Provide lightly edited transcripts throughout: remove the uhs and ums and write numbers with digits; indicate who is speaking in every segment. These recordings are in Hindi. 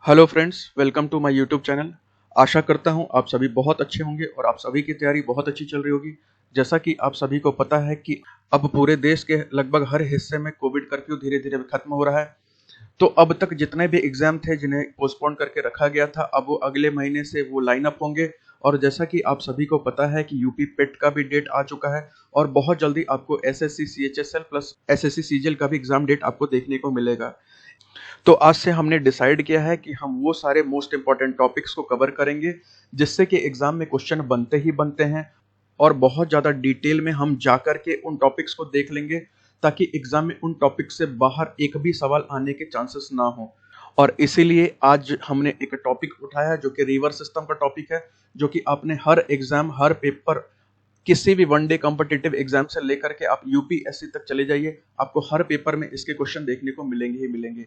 Speaker 1: Hello friends, welcome to my YouTube channel. आशा करता हूं आप सभी बहुत अच्छे होंगे और आप सभी की तैयारी बहुत अच्छी चल रही होगी। जैसा कि आप सभी को पता है कि अब पूरे देश के लगभग हर हिस्से में कोविड कर्फ्यू धीरे धीरे खत्म हो रहा है। तो अब तक जितने भी एग्जाम थे जिन्हें पोस्टपोन करके रखा गया था, अब वो अगले महीने से वो लाइन अप होंगे। और जैसा कि आप सभी को पता है कि यूपी पेट का भी डेट आ चुका है और बहुत जल्दी आपको SSC CHSL plus SSC CGL का भी एग्जाम डेट आपको देखने को मिलेगा। तो आज से हमने डिसाइड किया है कि हम वो सारे मोस्ट इंपॉर्टेंट टॉपिक्स को कवर करेंगे जिससे कि एग्जाम में क्वेश्चन बनते ही बनते हैं और बहुत ज़्यादा डिटेल में हम जाकर के उन टॉपिक्स को देख लेंगे ताकि एग्जाम में उन टॉपिक्स से बाहर एक भी सवाल आने के चांसेस ना हो। और इसीलिए आज हमने एक टॉपिक उठाया जो कि रिवर सिस्टम का टॉपिक है, जो कि आपने हर एग्जाम हर पेपर किसी भी वनडे कॉम्पिटिटिव एग्जाम से लेकर के आप यूपीएससी तक चले जाइए, आपको हर पेपर में इसके क्वेश्चन देखने को मिलेंगे ही मिलेंगे।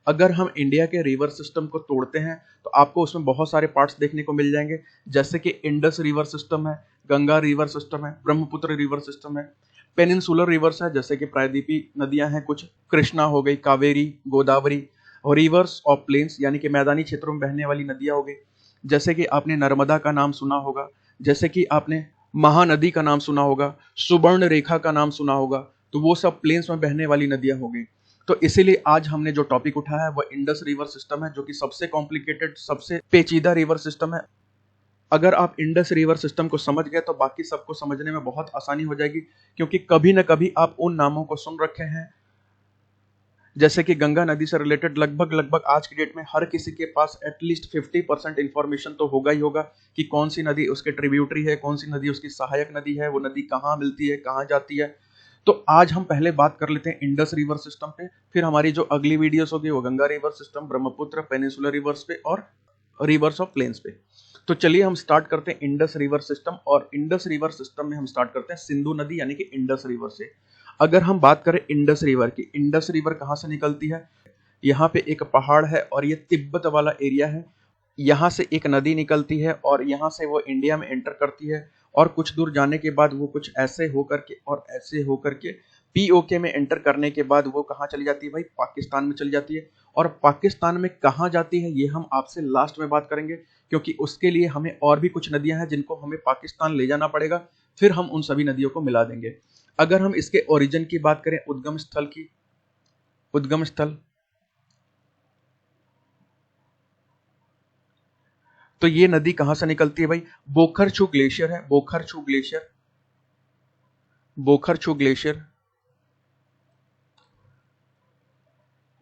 Speaker 1: अगर हम इंडिया के रिवर सिस्टम को तोड़ते हैं तो आपको उसमें बहुत सारे पार्ट्स देखने को मिल जाएंगे, जैसे कि इंडस रिवर सिस्टम है, गंगा रिवर सिस्टम है, ब्रह्मपुत्र रिवर सिस्टम है, पेनिनसुलर रिवर्स है जैसे कि प्रायद्वीपी नदियां हैं कुछ, कृष्णा हो गई, कावेरी, गोदावरी, और रिवर्स ऑफ प्लेन्स यानी कि मैदानी क्षेत्रों में बहने वाली नदियां हो गई, जैसे कि आपने नर्मदा का नाम सुना होगा, जैसे कि आपने महानदी का नाम सुना होगा, सुवर्ण रेखा का नाम सुना होगा। तो वो सब प्लेन्स में बहने वाली नदियां हो गई। तो इसीलिए आज हमने जो टॉपिक उठाया है वह इंडस रिवर सिस्टम है, जो कि सबसे कॉम्प्लिकेटेड सबसे पेचीदा रिवर सिस्टम है। अगर आप इंडस रिवर सिस्टम को समझ गए तो बाकी सबको समझने में बहुत आसानी हो जाएगी, क्योंकि कभी न कभी आप उन नामों को सुन रखे हैं। जैसे कि गंगा नदी से रिलेटेड लगभग लगभग आज की डेट में हर किसी के पास एटलीस्ट 50% इंफॉर्मेशन तो होगा ही होगा कि कौन सी नदी उसके ट्रिब्यूटरी है, कौन सी नदी उसकी सहायक नदी है, वो नदी कहाँ मिलती है, कहाँ जाती है। तो आज हम पहले बात कर लेते हैं इंडस रिवर सिस्टम पे, फिर हमारी जो अगली वीडियोस होगी वो Ganga river system, Brahmaputra, peninsular reverse पे और रिवर्स ऑफ प्लेन्स पे। तो चलिए हम स्टार्ट करते हैं इंडस रिवर सिस्टम, और इंडस रिवर सिस्टम में हम स्टार्ट करते हैं सिंधु नदी यानी कि इंडस रिवर से। अगर हम बात करें इंडस रिवर की, इंडस रिवर कहाँ से निकलती है? यहाँ पे एक पहाड़ है और ये तिब्बत वाला एरिया है। यहाँ से एक नदी निकलती है और यहाँ से वो इंडिया में एंटर करती है, और कुछ दूर जाने के बाद वो कुछ ऐसे होकर के और ऐसे होकर के पीओके में एंटर करने के बाद वो कहाँ चली जाती है भाई? पाकिस्तान में चली जाती है। और पाकिस्तान में कहाँ जाती है ये हम आपसे लास्ट में बात करेंगे, क्योंकि उसके लिए हमें और भी कुछ नदियां हैं जिनको हमें पाकिस्तान ले जाना पड़ेगा, फिर हम उन सभी नदियों को मिला देंगे। अगर हम इसके ओरिजिन की बात करें, उद्गम स्थल की, उद्गम स्थल, तो ये नदी कहां से निकलती है भाई? बोखरछू ग्लेशियर है, बोखरछू ग्लेशियर, बोखरछू ग्लेशियर,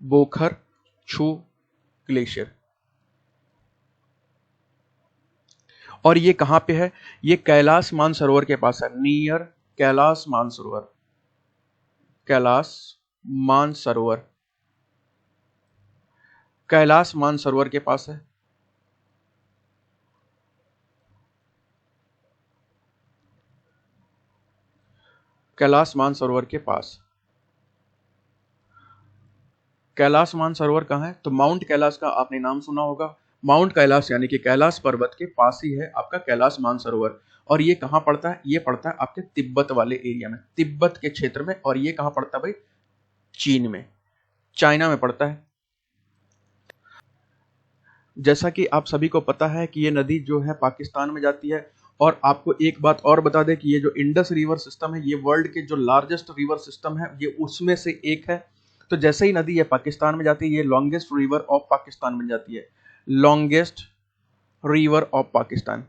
Speaker 1: बोखरछू ग्लेशियर। और ये कहां पे है? ये कैलाश मानसरोवर के पास है, नियर कैलाश मानसरोवर, कैलाश मानसरोवर, कैलाश मानसरोवर के पास है। कैलाश मानसरोवर के पास। कैलाश मानसरोवर कहाँ है? तो माउंट कैलाश का आपने नाम सुना होगा। माउंट कैलाश यानी कि कैलाश पर्वत के पास ही है आपका कैलाश मानसरोवर। और ये कहाँ पड़ता है? ये पड़ता है आपके तिब्बत वाले एरिया में, तिब्बत के क्षेत्र में। और ये कहाँ पड़ता है भाई? चीन में, चाइना में पड़ता है। जैसा कि आप सभी को पता है कि ये नदी जो है पाकिस्तान में जाती है। और आपको एक बात और बता दें कि ये जो इंडस रिवर सिस्टम है ये वर्ल्ड के जो लार्जेस्ट रिवर सिस्टम है ये उसमें से एक है। तो जैसे ही नदी ये पाकिस्तान में जाती है, ये लॉन्गेस्ट रिवर ऑफ पाकिस्तान बन जाती है, longest river of Pakistan,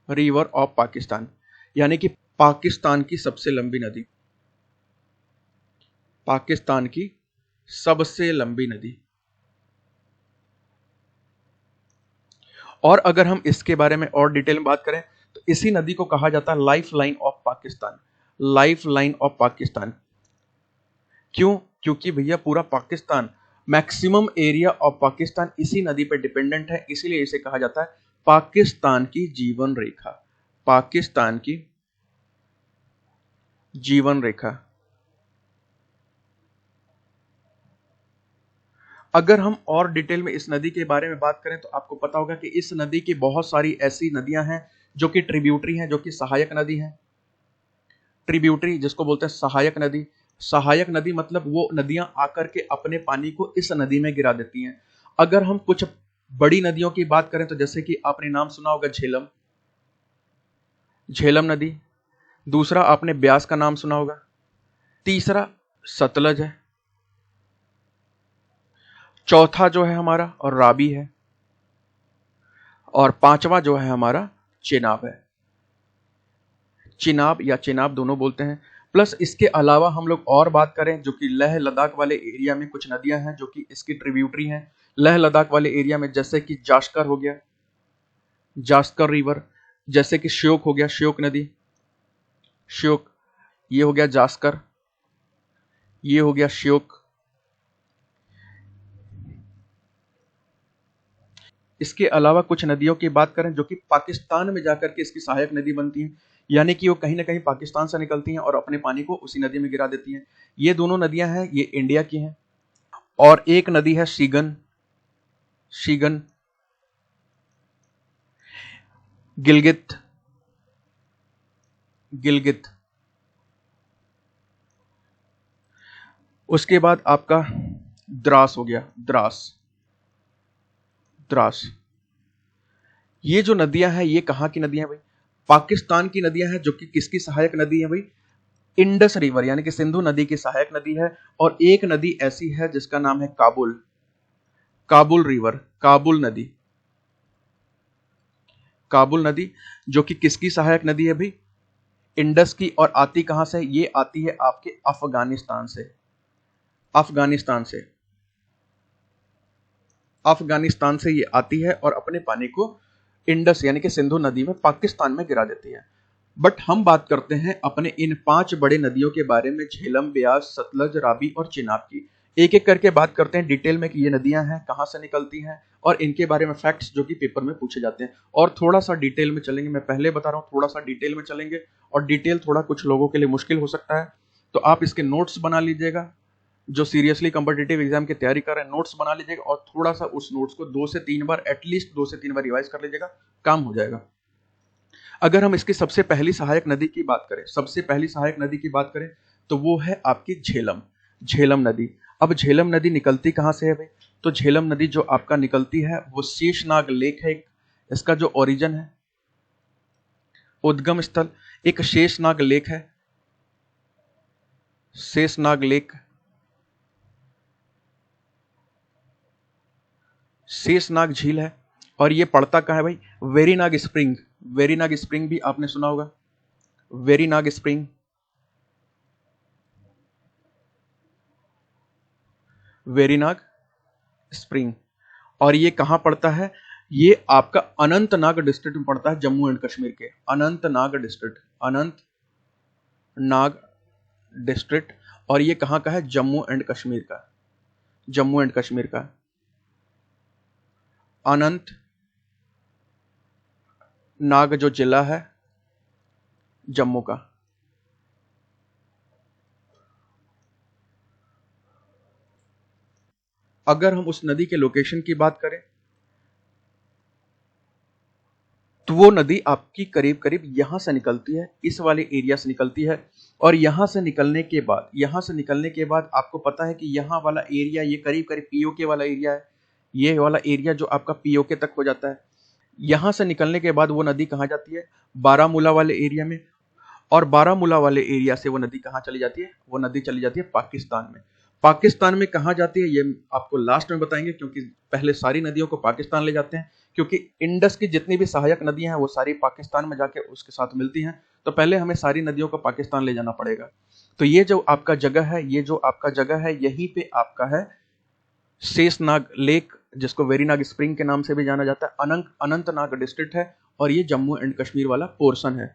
Speaker 1: river of Pakistan यानी कि पाकिस्तान की सबसे लंबी नदी, पाकिस्तान की सबसे लंबी नदी। और अगर हम इसके बारे में और डिटेल में बात करें तो इसी नदी को कहा जाता है life line of Pakistan, life line of Pakistan. क्यों? क्योंकि भैया पूरा Pakistan, maximum area of Pakistan इसी नदी पर डिपेंडेंट है, इसीलिए इसे कहा जाता है पाकिस्तान की जीवन रेखा, पाकिस्तान की जीवन रेखा। अगर हम और डिटेल में इस नदी के बारे में बात करें तो आपको पता होगा कि इस नदी की बहुत सारी ऐसी नदियां हैं जो कि ट्रिब्यूटरी हैं, जो कि सहायक नदी हैं। ट्रिब्यूटरी जिसको बोलते हैं सहायक नदी, सहायक नदी मतलब वो नदियां आकर के अपने पानी को इस नदी में गिरा देती हैं। अगर हम कुछ बड़ी नदियों की बात करें तो जैसे कि आपने नाम सुना होगा झेलम, झेलम नदी। दूसरा आपने ब्यास का नाम सुना होगा। तीसरा सतलज है। चौथा जो है हमारा और रावी है। और पांचवा जो है हमारा चेनाब है। चिनाब या चेनाब दोनों बोलते हैं। प्लस इसके अलावा हम लोग और बात करें जो कि लेह लद्दाख वाले एरिया में कुछ नदियां हैं जो कि इसकी ट्रिब्यूटरी हैं। लेह लद्दाख वाले एरिया में जैसे कि जास्कर हो गया, जास्कर रिवर, जैसे कि श्योक हो गया, श्योक नदी, श्योक, ये हो गया जास्कर, ये हो गया श्योक। इसके अलावा कुछ नदियों की बात करें जो कि पाकिस्तान में जाकर के इसकी सहायक नदी बनती हैं, यानी कि वो कहीं ना कहीं पाकिस्तान से निकलती हैं और अपने पानी को उसी नदी में गिरा देती हैं। ये दोनों नदियां हैं, ये इंडिया की हैं। और एक नदी है शीगन, शीगन, गिलगित, गिलगित। उसके बाद आपका द्रास हो गया, द्रास, द्रास। ये जो नदियां हैं ये कहाँ की नदियां हैं भाई? पाकिस्तान की नदियां हैं जो कि किसकी सहायक नदी है भाई? इंडस रिवर यानी कि सिंधु नदी की सहायक नदी है। और एक नदी ऐसी है जिसका नाम है काबुल, काबुल रिवर, काबुल नदी, काबुल नदी, जो कि किसकी सहायक नदी है भाई? इंडस की। और आती कहां से? ये आती है आपके अफगानिस्तान से, अफगानिस्तान से, अफगानिस्तान से ये आती है और अपने पानी को इंडस यानी कि सिंधु नदी में पाकिस्तान में गिरा देती है। बट हम बात करते हैं अपने इन 5 बड़े नदियों के बारे में, झेलम, ब्यास, सतलज, रावी और चिनाब की। एक एक करके बात करते हैं डिटेल में कि ये नदियां हैं, कहां से निकलती हैं और इनके बारे में फैक्ट्स जो कि पेपर में पूछे जाते हैं। और थोड़ा सा डिटेल में चलेंगे, मैं पहले बता रहा हूं, थोड़ा सा डिटेल में चलेंगे। और डिटेल थोड़ा कुछ लोगों के लिए मुश्किल हो सकता है, तो आप इसके नोट्स बना लीजिएगा। जो सीरियसली कॉम्पिटिटिव एग्जाम की तैयारी कर रहे हैं, नोट्स बना लीजिएगा और थोड़ा सा उस नोट्स को 2 से 3 बार, एटलीस्ट 2 से 3 बार रिवाइज कर लीजिएगा, काम हो जाएगा। अगर हम इसकी सबसे पहली सहायक नदी की बात करें, सबसे पहली सहायक नदी की बात करें तो वो है आपकी झेलम, झेलम नदी। अब झेलम नदी निकलती कहां से है भाई? तो झेलम नदी जो आपका निकलती है वो शेषनाग लेक है। इसका जो ओरिजिन है, उद्गम स्थल एक शेषनाग लेक है, शेषनाग लेक, शेषनाग झील है। और ये पड़ता कहाँ है भाई? वेरीनाग स्प्रिंग, वेरीनाग स्प्रिंग भी आपने सुना होगा, वेरीनाग स्प्रिंग, वेरीनाग स्प्रिंग। और ये कहां पड़ता है? ये आपका अनंतनाग डिस्ट्रिक्ट में पड़ता है, जम्मू एंड कश्मीर के अनंतनाग डिस्ट्रिक्ट, अनंतनाग डिस्ट्रिक्ट। और ये कहां का है? जम्मू एंड कश्मीर का, जम्मू एंड कश्मीर का अनंतनाग जो जिला है जम्मू का। अगर हम उस नदी के लोकेशन की बात करें तो वो नदी आपकी करीब करीब यहां से निकलती है, इस वाले एरिया से निकलती है। और यहां से निकलने के बाद, यहां से निकलने के बाद आपको पता है कि यहां वाला एरिया ये करीब करीब पीओके वाला एरिया है। ये वाला एरिया जो आपका पीओके तक हो जाता है। यहां से निकलने के बाद वो नदी कहां जाती है? बारामूला वाले एरिया में। और बारामूला वाले एरिया से वो नदी कहां चली जाती है? वो नदी चली जाती है पाकिस्तान में। पाकिस्तान में कहां जाती है ये आपको लास्ट में बताएंगे, क्योंकि पहले सारी नदियों को पाकिस्तान ले जाते हैं, क्योंकि इंडस की जितनी भी सहायक नदियां हैं वो सारी पाकिस्तान में जाके उसके साथ मिलती हैं। तो पहले हमें सारी नदियों को पाकिस्तान ले जाना पड़ेगा। तो ये जो आपका जगह है, ये जो आपका जगह है, यहीं पे आपका है शेषनाग लेक, जिसको वेरीनाग स्प्रिंग के नाम से भी जाना जाता है। अनंतनाग डिस्ट्रिक्ट है और ये जम्मू एंड कश्मीर वाला पोर्शन है।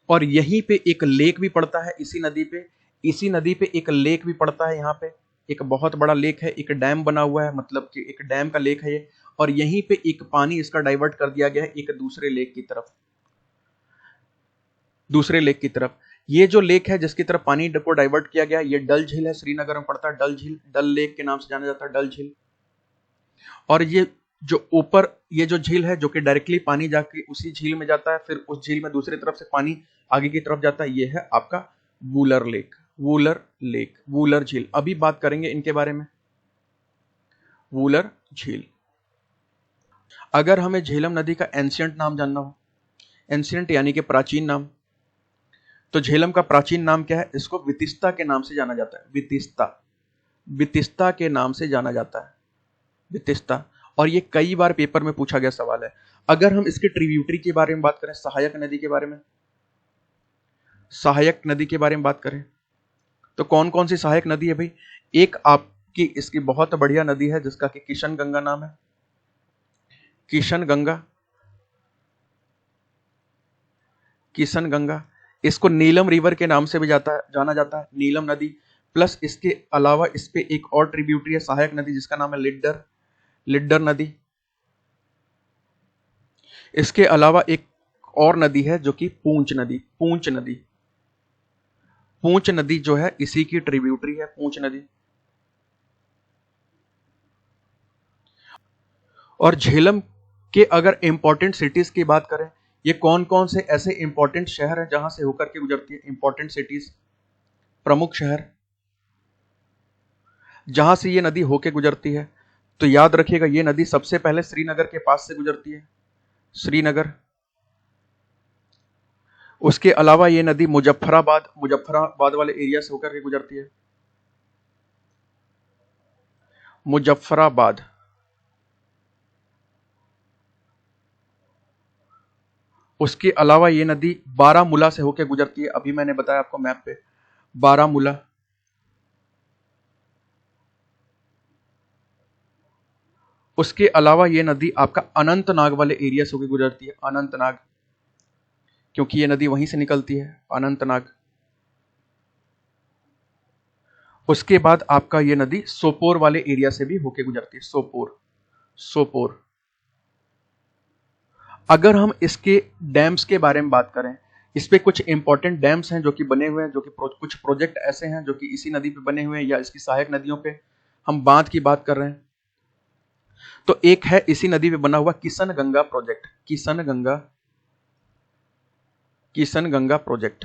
Speaker 1: और यहीं पे एक लेक भी पड़ता है, इसी नदी पे, इसी नदी पे एक लेक भी पड़ता है। यहाँ पे एक बहुत बड़ा लेक है, एक डैम बना हुआ है, मतलब कि एक डैम का लेक है ये। और यहीं पे एक पानी इसका डाइवर्ट कर दिया गया है एक दूसरे लेक की तरफ, दूसरे लेक की तरफ। ये जो लेक है जिसकी तरफ पानी को डाइवर्ट किया गया, ये डल झील है, श्रीनगर में पड़ता है डल झील, डल लेक के नाम से जाना जाता है, डल झील। और ये जो ऊपर ये जो झील है जो कि डायरेक्टली पानी जाके उसी झील में जाता है, फिर उस झील में दूसरी तरफ से पानी आगे की तरफ जाता है, ये है आपका वूलर लेक, वूलर लेक, वूलर झील। अभी बात करेंगे इनके बारे में, वूलर झील। अगर हमें झेलम नदी का एंशियंट नाम जानना हो, एंशियंट यानी कि प्राचीन नाम, तो झेलम का प्राचीन नाम क्या है? इसको वितिस्ता के नाम से जाना जाता है। वितिस्ता, वितिस्ता के नाम से जाना जाता है, वितिस्ता। और ये कई बार पेपर में पूछा गया सवाल है। अगर हम इसके ट्रिब्यूटरी के बारे में बात करें, सहायक नदी के बारे में, सहायक नदी के बारे में बात करें, तो कौन कौन सी सहायक नदी है भाई? एक आपकी इसकी बहुत बढ़िया नदी है जिसका कि किशन गंगा नाम है, किशन गंगा, किशन गंगा। इसको नीलम रिवर के नाम से भी जाना जाता है, नीलम नदी। प्लस इसके अलावा इस पे एक और ट्रिब्यूटरी है सहायक नदी जिसका नाम है लिड्डर, लिड्डर नदी। इसके अलावा एक और नदी है जो कि पूंछ नदी, पूंछ नदी, पूंछ नदी जो है इसी की ट्रिब्यूटरी है, पूंछ नदी। और झेलम के अगर इंपॉर्टेंट सिटीज की बात करें, ये कौन कौन से ऐसे इंपॉर्टेंट शहर हैं जहां से होकर के गुजरती है? इंपॉर्टेंट सिटीज, प्रमुख शहर जहां से ये नदी होके गुजरती है, तो याद रखिएगा ये नदी सबसे पहले श्रीनगर के पास से गुजरती है, श्रीनगर। उसके अलावा ये नदी मुजफ्फराबाद, मुजफ्फराबाद वाले एरिया से होकर के गुजरती है, मुजफ्फराबाद। उसके अलावा ये नदी बारामूला से होकर गुजरती है, अभी मैंने बताया आपको मैप पे, बारामूला। उसके अलावा ये नदी आपका अनंतनाग वाले एरिया से होकर गुजरती है, अनंतनाग, क्योंकि ये नदी वहीं से निकलती है, अनंतनाग। उसके बाद आपका ये नदी सोपोर वाले एरिया से भी होकर गुजरती है, सोपोर, सोपोर। अगर हम इसके डैम्स के बारे में बात करें, इस पे कुछ इंपॉर्टेंट डैम्स हैं जो कि बने हुए हैं, जो कि कुछ प्रोजेक्ट ऐसे हैं जो कि इसी नदी पे बने हुए हैं या इसकी सहायक नदियों पे। हम बांध की बात कर रहे हैं, तो एक है इसी नदी पे बना हुआ किशन गंगा प्रोजेक्ट, किशन गंगा, किशन गंगा प्रोजेक्ट,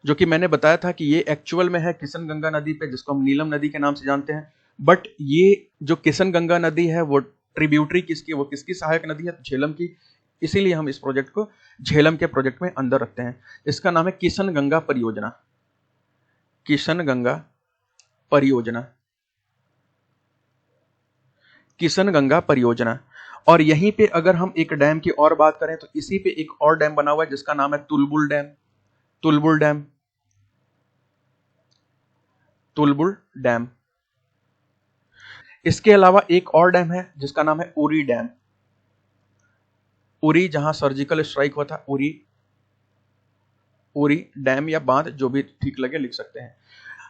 Speaker 1: जो कि मैंने बताया था कि ये एक्चुअल में है किशन गंगा नदी पे, जिसको हम नीलम नदी के नाम से जानते हैं। बट ये जो किशन गंगा नदी है वो ट्रिब्यूटरी किसकी, वो किसकी सहायक नदी है? झेलम की। इसीलिए हम इस प्रोजेक्ट को झेलम के प्रोजेक्ट में अंदर रखते हैं। इसका नाम है किशन गंगा परियोजना, किशन गंगा परियोजना, किशन गंगा परियोजना। और यहीं पे अगर हम एक डैम की और बात करें, तो इसी पे एक और डैम बना हुआ है जिसका नाम है Tulbul dam, Tulbul dam, Tulbul dam. इसके अलावा एक और डैम है जिसका नाम है उरी डैम, उरी, जहां सर्जिकल स्ट्राइक हुआ था, उरी, उरी डैम या बांध, जो भी ठीक लगे लिख सकते हैं।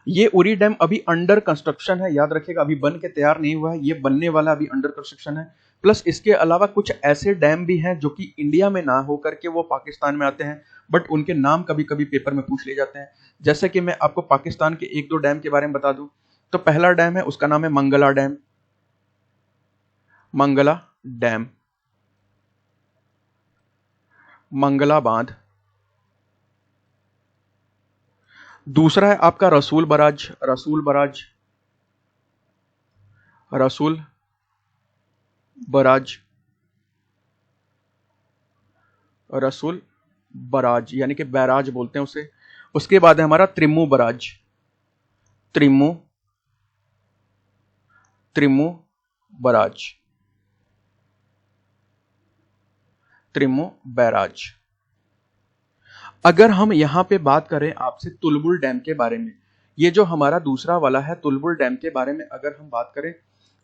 Speaker 1: ये उरी डैम अभी अंडर कंस्ट्रक्शन है, याद रखिएगा, अभी बन के तैयार नहीं हुआ है, ये बनने वाला अभी अंडर कंस्ट्रक्शन है। प्लस इसके अलावा कुछ ऐसे डैम भी हैं जो कि इंडिया में ना होकर के वो पाकिस्तान में आते हैं, बट उनके नाम कभी कभी पेपर में पूछ लिए जाते हैं। जैसे कि मैं आपको पाकिस्तान के एक दो डैम के बारे में बता दूं, तो पहला डैम है उसका नाम है मंगला डैम, मंगला डैम, मंगला बांध। दूसरा है आपका रसूल बराज, रसूल बराज, रसूल बराज, रसूल बराज यानी कि बैराज बोलते हैं उसे। उसके बाद है हमारा त्रिम्मू बराज, त्रिम्मू, त्रिम्मू बराज, त्रिम्मू बैराज। अगर हम यहां पे बात करें आपसे तुलबुल डैम के बारे में, ये जो हमारा दूसरा वाला है तुलबुल डैम के बारे में अगर हम बात करें,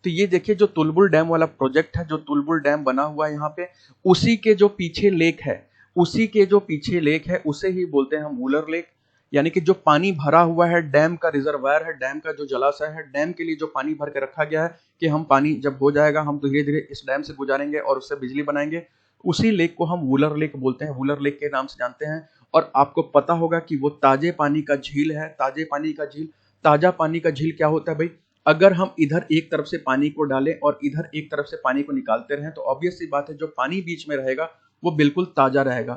Speaker 1: तो ये देखिए जो तुलबुल डैम वाला प्रोजेक्ट है, जो तुलबुल डैम बना हुआ है यहाँ पे, उसी के जो पीछे लेक है, उसी के जो पीछे लेक है उसे ही बोलते हैं हम वूलर लेक। यानी कि जो पानी भरा हुआ है, डैम का रिजर्वायर है, डैम का जो जलाशय है, डैम के लिए जो पानी भर के रखा गया है कि हम पानी जब हो जाएगा हम धीरे धीरे इस डैम से गुजारेंगे और उससे बिजली बनाएंगे, उसी लेक को हम वूलर लेक बोलते हैं, वूलर लेक के नाम से जानते हैं। और आपको पता होगा कि वो ताजे पानी का झील है, ताजे पानी का झील। ताजा पानी का झील क्या होता है भाई? अगर हम इधर एक तरफ से पानी को डालें और इधर एक तरफ से पानी को निकालते रहें, तो ऑब्वियस सी बात है जो पानी बीच में रहेगा वो बिल्कुल ताजा रहेगा।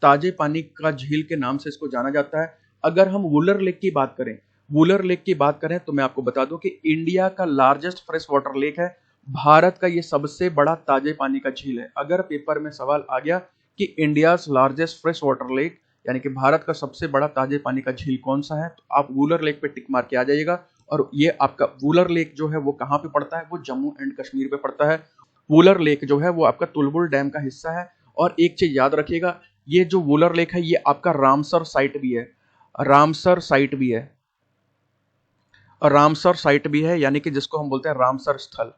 Speaker 1: ताजे पानी का झील के नाम से इसको जाना जाता है। अगर हम वूलर लेक की बात करें, वूलर लेक की बात करें, तो मैं आपको बता दूं कि इंडिया का लार्जेस्ट फ्रेश वाटर लेक है भारत का ये सबसे बड़ा ताजे पानी का झील है। अगर पेपर में सवाल आ गया कि India's largest fresh water lake, यानी कि भारत का सबसे बड़ा ताजे पानी का झील कौन सा है, तो आप वूलर लेक पे टिक मार के आ जाइएगा। और ये आपका वूलर लेक जो है वो कहाँ पे पड़ता है, वो जम्मू एंड कश्मीर पे पड़ता है। वूलर लेक जो है वो आपका तुलबुल डैम का हिस्सा है। और एक चीज याद रखिएगा, ये जो वूलर लेक है ये आपका रामसर साइट भी है। रामसर साइट भी है। और रामसर साइट भी है, यानी कि जिसको हम बोलते हैं रामसर स्थल।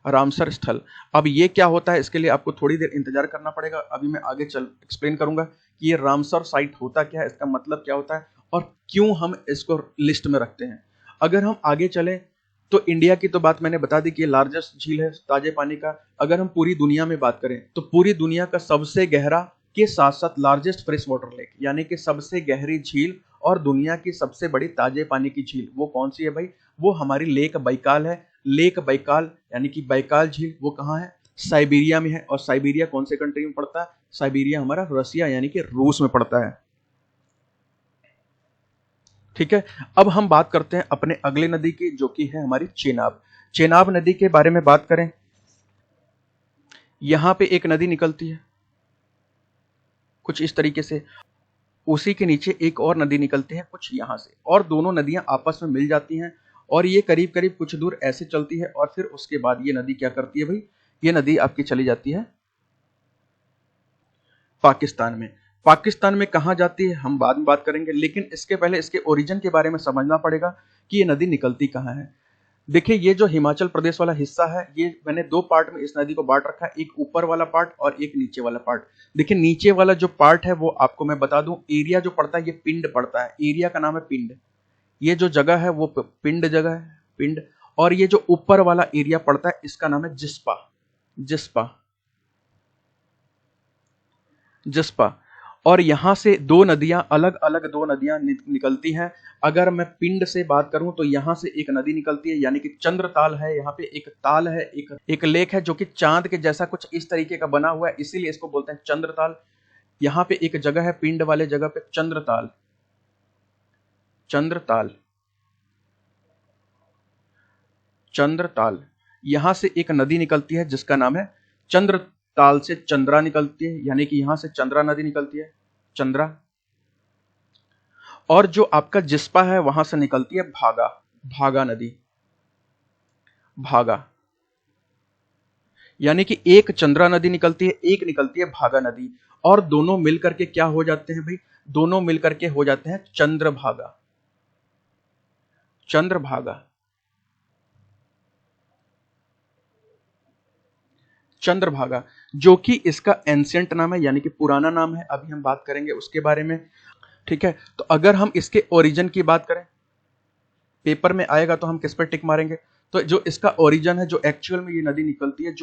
Speaker 1: रामसर स्थल। अब ये क्या होता है, इसके लिए आपको थोड़ी देर इंतजार करना पड़ेगा। अभी मैं आगे चल एक्सप्लेन करूंगा कि ये रामसर साइट होता क्या है, इसका मतलब क्या होता है और क्यों हम इसको लिस्ट में रखते हैं। अगर हम आगे चलें तो इंडिया की तो बात मैंने बता दी कि ये लार्जेस्ट झील है ताजे पानी का। अगर हम पूरी दुनिया में बात करें तो पूरी दुनिया का सबसे गहरा के साथ साथ लार्जेस्ट फ्रेश वाटर लेक, यानी कि सबसे गहरी झील और दुनिया की सबसे बड़ी ताजे पानी की झील, वो कौन सी है भाई, वो हमारी लेक बैकाल है। लेक बैकाल यानी कि बैकाल झील वो कहाँ है, साइबेरिया में है। और साइबेरिया कौन से कंट्री में पड़ता है, साइबेरिया हमारा रसिया यानी कि रूस में पड़ता है। ठीक है, अब हम बात करते हैं अपने अगले नदी की, जो कि है हमारी चेनाब। चेनाब नदी के बारे में बात करें, यहां पे एक नदी निकलती है कुछ इस तरीके से, उसी के नीचे एक और नदी निकलती है कुछ यहां से, और दोनों नदियां आपस में मिल जाती हैं। और ये करीब करीब कुछ दूर ऐसे चलती है और फिर उसके बाद ये नदी क्या करती है भाई, ये नदी आपकी चली जाती है पाकिस्तान में। पाकिस्तान में कहां जाती है हम बाद में बात करेंगे, लेकिन इसके पहले इसके ओरिजिन के बारे में समझना पड़ेगा कि ये नदी निकलती कहां है। देखिए, ये जो हिमाचल प्रदेश वाला हिस्सा है, ये मैंने दो पार्ट में इस नदी को बांट रखा है, एक ऊपर वाला पार्ट और एक नीचे वाला पार्ट। देखिए, नीचे वाला जो पार्ट है वो आपको मैं बता दूं, एरिया जो पड़ता है ये पिंड पड़ता है, एरिया का नाम है पिंड। ये जो जगह है वो पिंड जगह है, पिंड। और ये जो ऊपर वाला एरिया पड़ता है इसका नाम है जिस्पा। जिस्पा, जिस्पा। और यहां से दो नदियां, अलग अलग दो नदियां निकलती हैं। अगर मैं पिंड से बात करूं तो यहां से एक नदी निकलती है, यानी कि चंद्रताल है। यहाँ पे एक ताल है, एक लेक है जो कि चांद के जैसा कुछ इस तरीके का बना हुआ है, इसीलिए इसको बोलते हैं चंद्रताल। यहाँ पे एक जगह है पिंड वाले जगह पे चंद्रताल, चंद्रताल, चंद्रताल। यहां से एक नदी निकलती है जिसका नाम है चंद्रताल, से चंद्रा निकलती है, यानी कि यहां से चंद्रा नदी निकलती है, चंद्रा। और जो आपका जिस्पा है वहां से निकलती है भागा, भागा नदी, भागा। यानी कि एक चंद्रा नदी निकलती है, एक निकलती है भागा नदी, और दोनों मिलकर के क्या हो जाते हैं भाई, दोनों मिलकर के हो जाते हैं चंद्रभागा, चंद्रभागा, चंद्रभागा। जो कि इसका एंशिएंट नाम है, यानी कि पुराना नाम है। अभी हम बात करेंगे उसके बारे में। ठीक है, तो अगर हम इसके ओरिजिन की बात करें, पेपर में आएगा तो हम किस पर टिक मारेंगे, तो जो इसका ओरिजिन है, जो एक्चुअल में ये नदी निकलती है,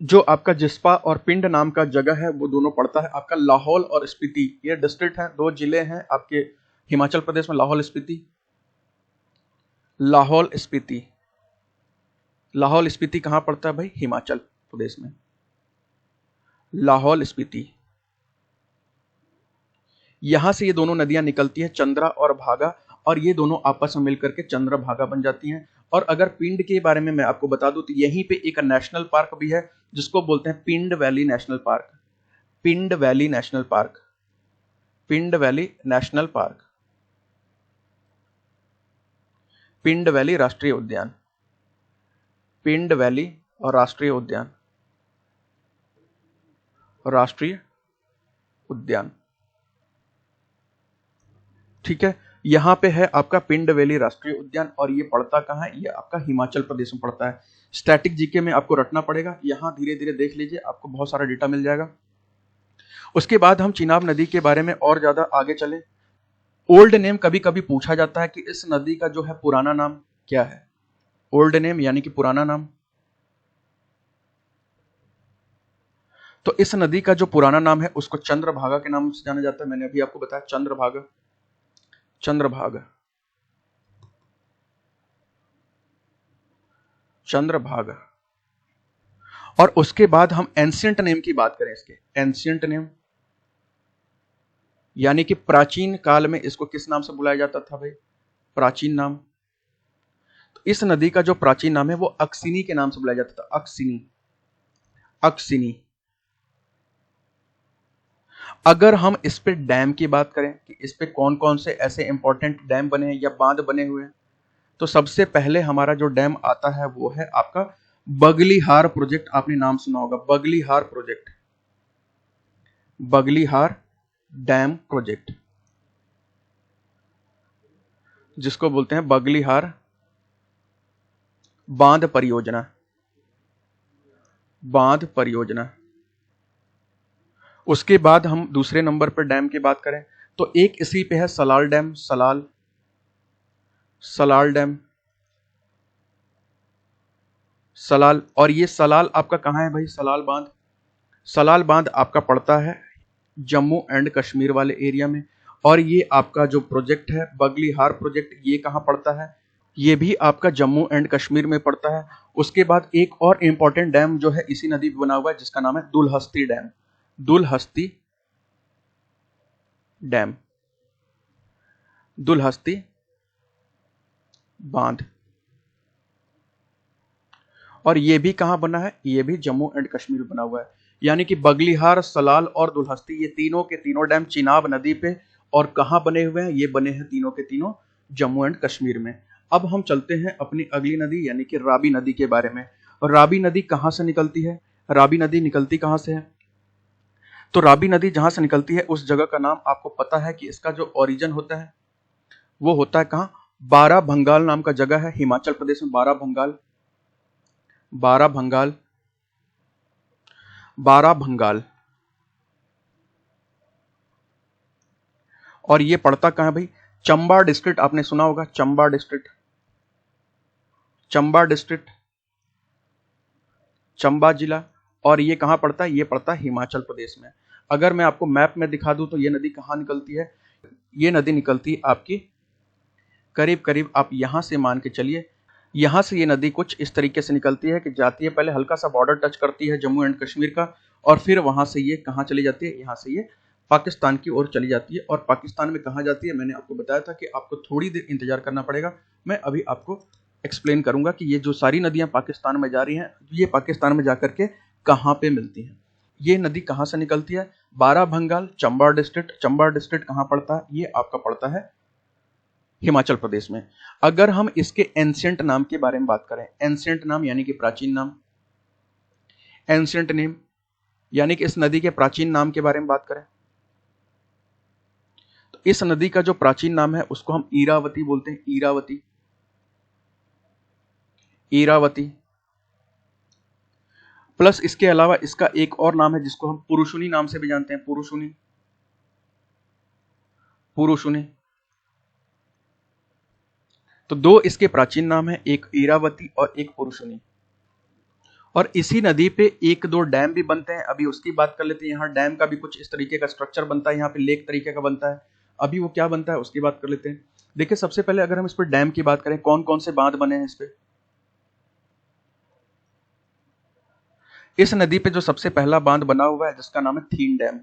Speaker 1: जो आपका जिस्पा और पिंड नाम का जगह है, वो दोनों पड़ता है आपका लाहौल और स्पीति। ये डिस्ट्रिक्ट है, दो जिले हैं आपके हिमाचल प्रदेश में, लाहौल स्पीति, लाहौल स्पीति। लाहौल स्पीति कहां पड़ता है भाई, हिमाचल प्रदेश में, लाहौल स्पीति। यहां से ये दोनों नदियां निकलती है, चंद्रा और भागा, और ये दोनों आपस में मिलकर के चंद्रभागा बन जाती हैं। और अगर पिंड के बारे में मैं आपको बता दूं तो यहीं पे एक नेशनल पार्क भी है जिसको बोलते हैं पिंड वैली नेशनल पार्क, पिंड वैली नेशनल पार्क, पिंड वैली नेशनल पार्क, पिंड वैली राष्ट्रीय उद्यान, पिंड वैली और राष्ट्रीय उद्यान, राष्ट्रीय उद्यान। ठीक है, यहां पे है आपका पिंड वैली राष्ट्रीय उद्यान, और ये पड़ता कहां है, ये आपका हिमाचल प्रदेश में पड़ता है। स्टैटिक जीके में आपको रटना पड़ेगा, यहां धीरे धीरे देख लीजिए, आपको बहुत सारा डेटा मिल जाएगा। उसके बाद हम चिनाब नदी के बारे में और ज्यादा आगे चले। ओल्ड नेम कभी कभी पूछा जाता है कि इस नदी का जो है पुराना नाम क्या है, ओल्ड नेम यानी कि पुराना नाम। तो इस नदी का जो पुराना नाम है उसको चंद्रभागा के नाम से जाना जाता है। मैंने अभी आपको बताया चंद्रभागा, चंद्रभागा, चंद्रभागा। और उसके बाद हम एंशिएंट नेम की बात करें, इसके एंशिएंट नेम यानी कि प्राचीन काल में इसको किस नाम से बुलाया जाता था भाई, प्राचीन नाम। इस नदी का जो प्राचीन नाम है वो अक्सिनी के नाम से बुलाया जाता था। अक्सिनी, अक्सिनी। अगर हम इस पे डैम की बात करें कि इस पे कौन कौन से ऐसे इंपॉर्टेंट डैम बने हैं या बांध बने हुए हैं, तो सबसे पहले हमारा जो डैम आता है वो है आपका बगलीहार प्रोजेक्ट। आपने नाम सुना होगा, Baglihar project, Baglihar dam project, जिसको बोलते हैं बगलीहार बांध परियोजना, बांध परियोजना। उसके बाद हम दूसरे नंबर पर डैम की बात करें तो एक इसी पे है सलाल डैम, सलाल, सलाल डैम, सलाल। और ये सलाल आपका कहाँ है भाई? सलाल बांध, सलाल बांध आपका पड़ता है जम्मू एंड कश्मीर वाले एरिया में। और ये आपका जो प्रोजेक्ट है बगलीहार प्रोजेक्ट, ये कहाँ पड़ता है? ये भी आपका जम्मू एंड कश्मीर में पड़ता है। उसके बाद एक और इंपॉर्टेंट डैम जो है इसी नदी पे बना हुआ है, जिसका नाम है दुलहस्ती डैम, दुलहस्ती डैम, दुलहस्ती बांध। और ये भी कहां बना है? ये भी जम्मू एंड कश्मीर बना हुआ है। यानी कि बगलीहार, सलाल और दुलहस्ती, ये तीनों के तीनों डैम चिनाब नदी पे और कहां बने हुए हैं? ये बने हैं तीनों के तीनों जम्मू एंड कश्मीर में। अब हम चलते हैं अपनी अगली नदी यानी कि रावी नदी के बारे में। और रावी नदी कहां से निकलती है? रावी नदी निकलती कहां से है? तो रावी नदी जहां से निकलती है उस जगह का नाम आपको पता है कि इसका जो ओरिजिन होता है वो होता है कहाँ? बारा भंगाल नाम का जगह है हिमाचल प्रदेश में। बारा भंगाल, बारा भंगाल, बारा भंगाल। और ये पड़ता कहाँ है भाई? चंबा डिस्ट्रिक्ट, आपने सुना होगा चंबा डिस्ट्रिक्ट, चंबा डिस्ट्रिक्ट, चंबा जिला। और ये कहाँ पड़ता है? ये पड़ता है हिमाचल प्रदेश में। अगर मैं आपको मैप में दिखा दूं तो ये नदी कहाँ निकलती है? ये नदी निकलती है आपकी करीब करीब, आप यहां से मान के चलिए, यहां से ये नदी कुछ इस तरीके से निकलती है कि जाती है, पहले हल्का सा बॉर्डर टच करती है जम्मू एंड कश्मीर का, और फिर वहां से ये कहां चली जाती है? यहां से ये पाकिस्तान की ओर चली जाती है। और पाकिस्तान में कहां जाती है? मैंने आपको बताया था कि आपको थोड़ी देर इंतजार करना पड़ेगा। मैं अभी आपको एक्सप्लेन करूंगा कि ये जो सारी नदियां पाकिस्तान में जा रही हैं, ये पाकिस्तान में जाकर के कहां पे मिलती हैं। ये नदी कहां से निकलती है? बारा भंगाल, चंबा डिस्ट्रिक्ट। चंबा डिस्ट्रिक्ट कहां पड़ता है? ये आपका पड़ता है हिमाचल प्रदेश में। अगर हम इसके एंशिएंट नाम के बारे में बात करें, एंशिएंट नाम यानी कि प्राचीन नाम, एंशिएंट नेम यानी कि इस नदी के प्राचीन नाम के बारे में बात करें तो इस नदी का जो प्राचीन नाम है उसको हम ईरावती बोलते हैं। ईरावती, ईरावती। प्लस इसके अलावा इसका एक और नाम है जिसको हम पुरुषुनी नाम से भी जानते हैं। पुरुषुनी, पुरुषुनी। तो दो इसके प्राचीन नाम है, एक ईरावती और एक पुरुषुनी। और इसी नदी पे एक दो डैम भी बनते हैं, अभी उसकी बात कर लेते हैं। यहाँ डैम का भी कुछ इस तरीके का स्ट्रक्चर बनता है, यहाँ पे लेक तरीके का बनता है। अभी वो क्या बनता है उसकी बात कर लेते हैं। देखिए सबसे पहले अगर हम इस पर डैम की बात करें, कौन कौन से बांध बने हैं इस पे? इस नदी पे जो सबसे पहला बांध बना हुआ है जिसका नाम है थीन डैम,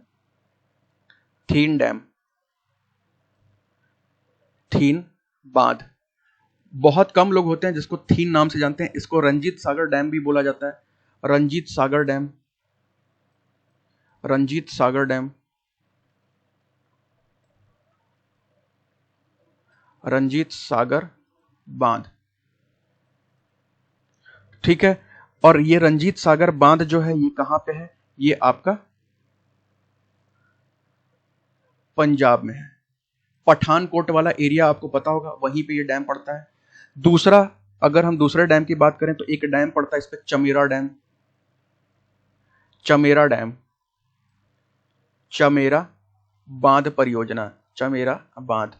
Speaker 1: थीन डैम, थीन बांध। बहुत कम लोग होते हैं जिसको थीन नाम से जानते हैं। इसको रंजीत सागर डैम भी बोला जाता है। रंजीत सागर डैम, रंजीत सागर डैम, रंजीत सागर बांध। ठीक है। और ये रंजीत सागर बांध जो है ये कहां पे है? ये आपका पंजाब में है। पठानकोट वाला एरिया आपको पता होगा, वहीं पे ये डैम पड़ता है। दूसरा, अगर हम दूसरे डैम की बात करें तो एक डैम पड़ता है इस पे चमेरा डैम, चमेरा डैम, चमेरा बांध परियोजना, चमेरा बांध।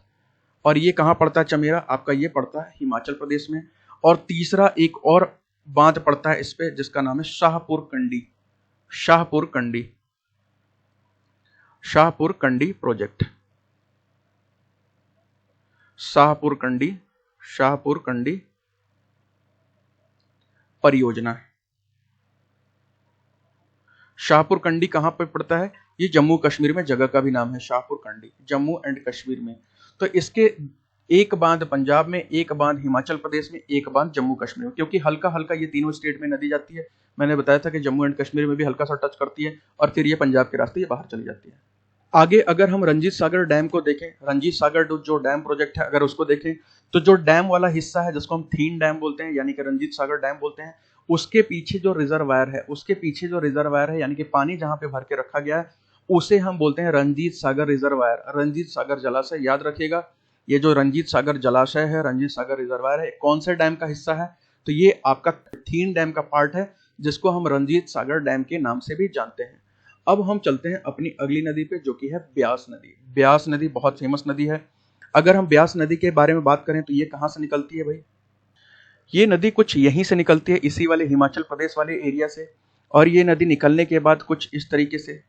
Speaker 1: और ये कहां पड़ता है चमेरा? आपका ये पड़ता है हिमाचल प्रदेश में। और तीसरा एक और बांध पड़ता है इस पे जिसका नाम है शाहपुर कंडी, शाहपुर कंडी, शाहपुर कंडी प्रोजेक्ट, शाहपुर कंडी, शाहपुर कंडी परियोजना। शाहपुर कंडी कहां पे पड़ता है? ये जम्मू कश्मीर में, जगह का भी नाम है शाहपुर कंडी, जम्मू एंड कश्मीर में। तो इसके एक बांध पंजाब में, एक बांध हिमाचल प्रदेश में, एक बांध जम्मू कश्मीर में, क्योंकि हल्का हल्का ये तीनों स्टेट में नदी जाती है। मैंने बताया था कि जम्मू एंड कश्मीर में भी हल्का सा टच करती है और फिर ये पंजाब के रास्ते ये बाहर चली जाती है। आगे अगर हम रंजीत सागर डैम को देखें, रंजीत सागर जो डैम प्रोजेक्ट है अगर उसको देखें, तो जो डैम वाला हिस्सा है जिसको हम थीन डैम बोलते हैं यानी कि रंजीत सागर डैम बोलते हैं, उसके पीछे जो रिजर्वायर है, उसके पीछे जो रिजर्वायर है यानी कि पानी जहां पे भर के रखा गया है, उसे हम बोलते हैं रंजीत सागर रिजर्वायर, रंजीत सागर जलाशय। याद रखिएगा, ये जो रंजीत सागर जलाशय है, रंजीत सागर रिजर्वायर है, कौन से डैम का हिस्सा है? तो ये आपका थीन डैम का पार्ट है, जिसको हम रंजीत सागर डैम के नाम से भी जानते हैं। अब हम चलते हैं अपनी अगली नदी पे, जो कि है ब्यास नदी। ब्यास नदी बहुत फेमस नदी है। अगर हम ब्यास नदी के बारे में बात करें तो ये कहां से निकलती है भाई? ये नदी कुछ यहीं से निकलती है, इसी वाले हिमाचल प्रदेश वाले एरिया से। और ये नदी निकलने के बाद कुछ इस तरीके से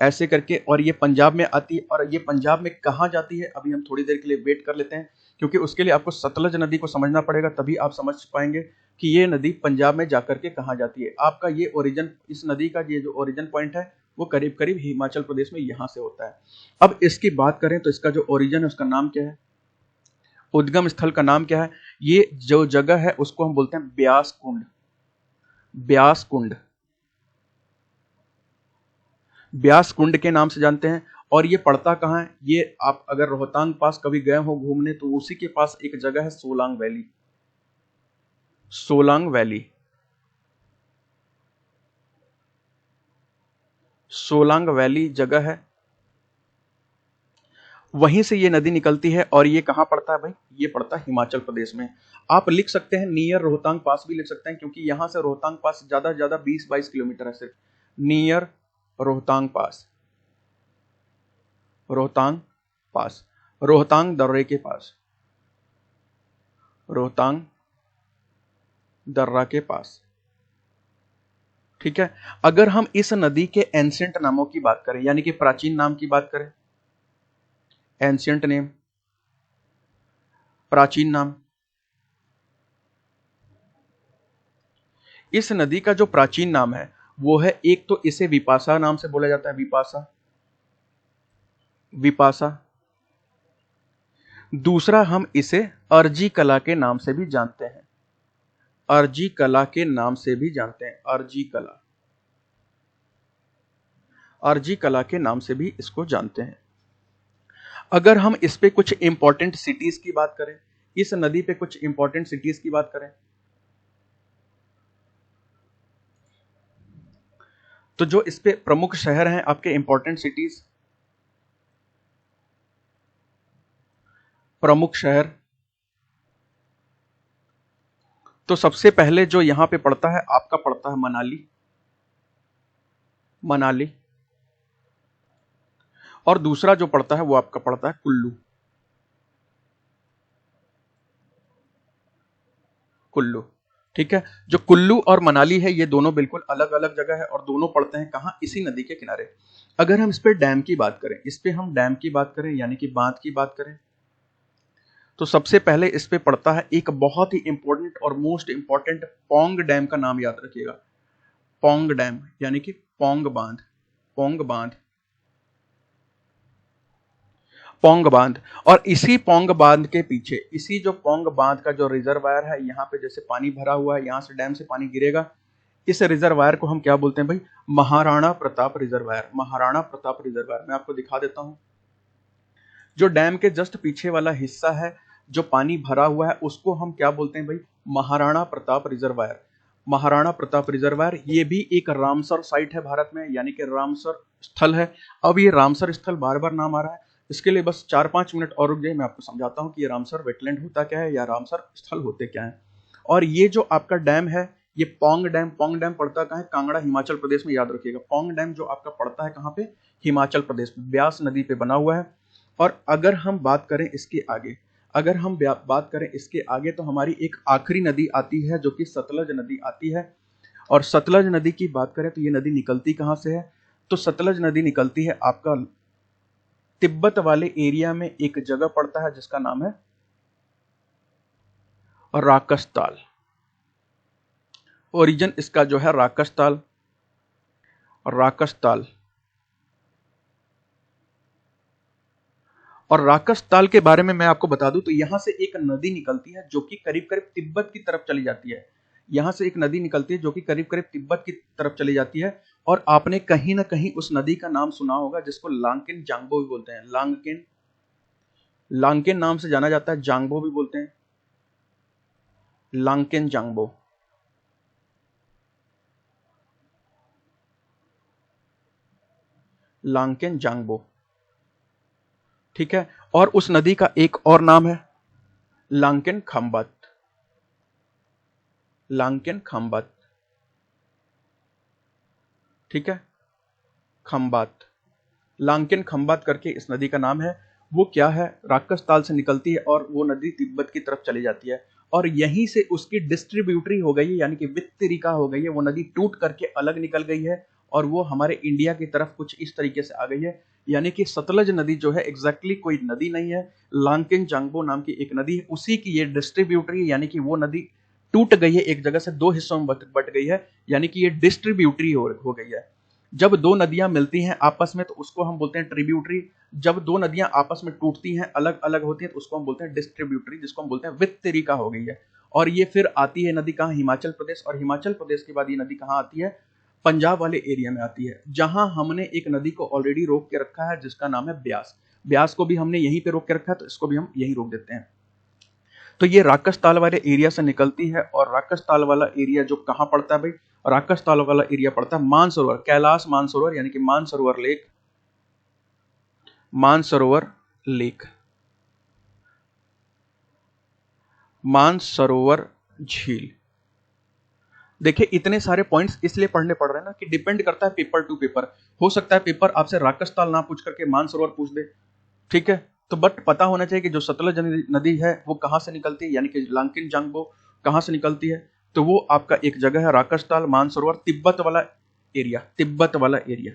Speaker 1: ऐसे करके और ये पंजाब में आती है। और ये पंजाब में कहाँ जाती है, अभी हम थोड़ी देर के लिए वेट कर लेते हैं, क्योंकि उसके लिए आपको सतलज नदी को समझना पड़ेगा, तभी आप समझ पाएंगे कि ये नदी पंजाब में जाकर के कहाँ जाती है। आपका ये ओरिजिन, इस नदी का ये जो ओरिजिन पॉइंट है वो करीब करीब हिमाचल प्रदेश में यहाँ से होता है। अब इसकी बात करें तो इसका जो ओरिजिन है उसका नाम क्या है, उद्गम स्थल का नाम क्या है? ये जो जगह है उसको हम बोलते हैं ब्यास कुंड। ब्यास कुंड, ब्यास कुंड के नाम से जानते हैं। और ये पड़ता कहाँ है? ये आप अगर रोहतांग पास कभी गए हो घूमने तो उसी के पास एक जगह है Solang valley. Solang valley, Solang valley जगह है, वहीं से ये नदी निकलती है। और ये कहां पड़ता है भाई? ये पड़ता है हिमाचल प्रदेश में। आप लिख सकते हैं नियर रोहतांग पास भी लिख सकते हैं, क्योंकि यहां से रोहतांग पास ज्यादा से ज्यादा 20-22 किलोमीटर है सिर्फ। नियर रोहतांग पास, रोहतांग पास, रोहतांग दर्रे के पास, रोहतांग दर्रा के पास। ठीक है। अगर हम इस नदी के एंशिएंट नामों की बात करें, यानी कि प्राचीन नाम की बात करें, एंशिएंट नेम, प्राचीन नाम, इस नदी का जो प्राचीन नाम है वो है, एक तो इसे विपाशा नाम से बोला जाता है, विपाशा, विपाशा। दूसरा हम इसे अर्जी कला के नाम से भी जानते हैं, अर्जी कला के नाम से भी जानते हैं, अर्जी कला, अर्जी कला के नाम से भी इसको जानते हैं। अगर हम इस पे कुछ इंपॉर्टेंट सिटीज की बात करें, इस नदी पे कुछ इंपॉर्टेंट सिटीज की बात करें, तो जो इस पे प्रमुख शहर हैं आपके इंपॉर्टेंट सिटीज, प्रमुख शहर, तो सबसे पहले जो यहां पे पड़ता है आपका पड़ता है मनाली, मनाली। और दूसरा जो पड़ता है वो आपका पड़ता है कुल्लू, कुल्लू। ठीक है। जो कुल्लू और मनाली है ये दोनों बिल्कुल अलग अलग जगह है और दोनों पड़ते हैं कहां? इसी नदी के किनारे। अगर हम इस पे डैम की बात करें, इस पे हम डैम की बात करें यानी कि बांध की बात करें, तो सबसे पहले इस पे पड़ता है एक बहुत ही इंपॉर्टेंट और मोस्ट इंपॉर्टेंट पौंग डैम का नाम याद रखिएगा, पौंग डैम यानी कि पौंग बांध, पौंग बांध, पौंग बांध। और इसी पौंग बांध के पीछे, इसी जो पौंग बांध का जो रिजर्वायर है, यहाँ पे जैसे पानी भरा हुआ है, यहाँ से डैम से पानी गिरेगा, इस रिजर्वायर को हम क्या बोलते हैं भाई? Maharana Pratap reservoir, Maharana Pratap reservoir. मैं आपको दिखा देता हूं। जो डैम के जस्ट पीछे वाला हिस्सा है, जो पानी भरा हुआ है, उसको हम क्या बोलते हैं भाई? Maharana Pratap reservoir, Maharana Pratap reservoir. ये भी एक रामसर साइट है भारत में, यानी कि रामसर स्थल है। अब ये रामसर स्थल बार बार नाम आ रहा है, इसके लिए बस 4-5 मिनट और रुक जाइए, मैं आपको समझाता हूँ कि ये रामसर वेटलैंड होता क्या है या रामसर स्थल होते क्या है। और ये जो आपका डैम है, ये पौंग डैम, पौंग डैम पड़ता कहाँ है? कांगड़ा, हिमाचल प्रदेश में। याद रखिएगा, पौंग डैम जो आपका पड़ता है कहाँ पे? हिमाचल प्रदेश में, ब्यास नदी पे बना हुआ है। और अगर हम बात करें इसके आगे, अगर हम बात करें इसके आगे, तो हमारी एक आखिरी नदी आती है जो कि सतलज नदी आती है। और सतलज नदी की बात करें तो ये नदी निकलती कहां से है? तो सतलज नदी निकलती है आपका तिब्बत वाले एरिया में, एक जगह पड़ता है जिसका नाम है राकसताल। ओरिजिन इसका जो है राकसताल, राकसताल। और राकस ताल के बारे में मैं आपको बता दूं तो यहां से एक नदी निकलती है जो कि करीब करीब तिब्बत की तरफ चली जाती है। यहां से एक नदी निकलती है जो कि करीब करीब तिब्बत की तरफ चली जाती है। और आपने कहीं ना कहीं उस नदी का नाम सुना होगा जिसको लांगकेन जांगबो भी बोलते हैं। लांगकेन, लांगकेन नाम से जाना जाता है, जांगबो भी बोलते हैं, लांगकेन जांगबो। लांगकेन जांगबो, ठीक है। और उस नदी का एक और नाम है लांगकेन खंबात। लांगकेन खंबात, ठीक है, खंबात, लांगकेन खंबात करके इस नदी का नाम है। वो क्या है, राकस ताल से निकलती है और वो नदी तिब्बत की तरफ चली जाती है और यहीं से उसकी डिस्ट्रीब्यूटरी हो गई है, यानी कि वित्तरिका हो गई है। वो नदी टूट करके अलग निकल गई है और वो हमारे इंडिया की तरफ कुछ इस तरीके से आ गई है। यानी कि सतलज नदी जो है एग्जैक्टली कोई नदी नहीं है, लांगकेन जांगबो नाम की एक नदी है, उसी की ये डिस्ट्रीब्यूटरी, यानी कि वो नदी टूट गई है, एक जगह से दो हिस्सों में बट गई है, यानी कि ये डिस्ट्रीब्यूटरी हो गई है। जब दो नदियां मिलती हैं आपस में तो उसको हम बोलते हैं ट्रिब्यूटरी। जब दो नदियां आपस में टूटती हैं, अलग अलग होती हैं, तो उसको हम बोलते हैं डिस्ट्रीब्यूटरी, जिसको हम बोलते हैं वित्तरिका हो गई है। और ये फिर आती है नदी कहाँ, हिमाचल प्रदेश, और हिमाचल प्रदेश के बाद ये नदी कहाँ आती है, पंजाब वाले एरिया में आती है, जहां हमने एक नदी को ऑलरेडी रोक के रखा है जिसका नाम है ब्यास। ब्यास को भी हमने यहीं पे रोक के रखा है, तो इसको भी हम यहीं रोक देते हैं। तो ये राकस ताल वाले एरिया से निकलती है और राकस ताल वाला एरिया जो कहाँ पड़ता है भाई, राकस ताल वाला एरिया पड़ता है मानसरोवर, कैलाश मानसरोवर, यानी कि मानसरोवर लेक, मानसरोवर लेक, मानसरोवर झील। देखिए इतने सारे पॉइंट्स इसलिए पढ़ने पड़ रहे हैं ना कि डिपेंड करता है पेपर टू पेपर। हो सकता है पेपर आपसे राकस ताल ना पूछ करके मानसरोवर पूछ दे, ठीक है। तो बट पता होना चाहिए कि जो सतलज नदी है वो कहां से निकलती है, यानी कि लांगकेन जांगबो कहां से निकलती है। तो वो आपका एक जगह है राकसताल मानसरोवर, तिब्बत वाला एरिया, तिब्बत वाला एरिया,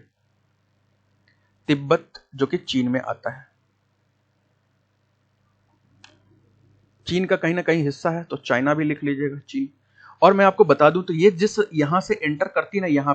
Speaker 1: तिब्बत जो कि चीन में आता है। चीन का कहीं ना कहीं हिस्सा है, तो चाइना भी लिख लीजिएगा, चीन। और मैं आपको बता दूं तो ये जिस यहां से एंटर करती है ना, यहाँ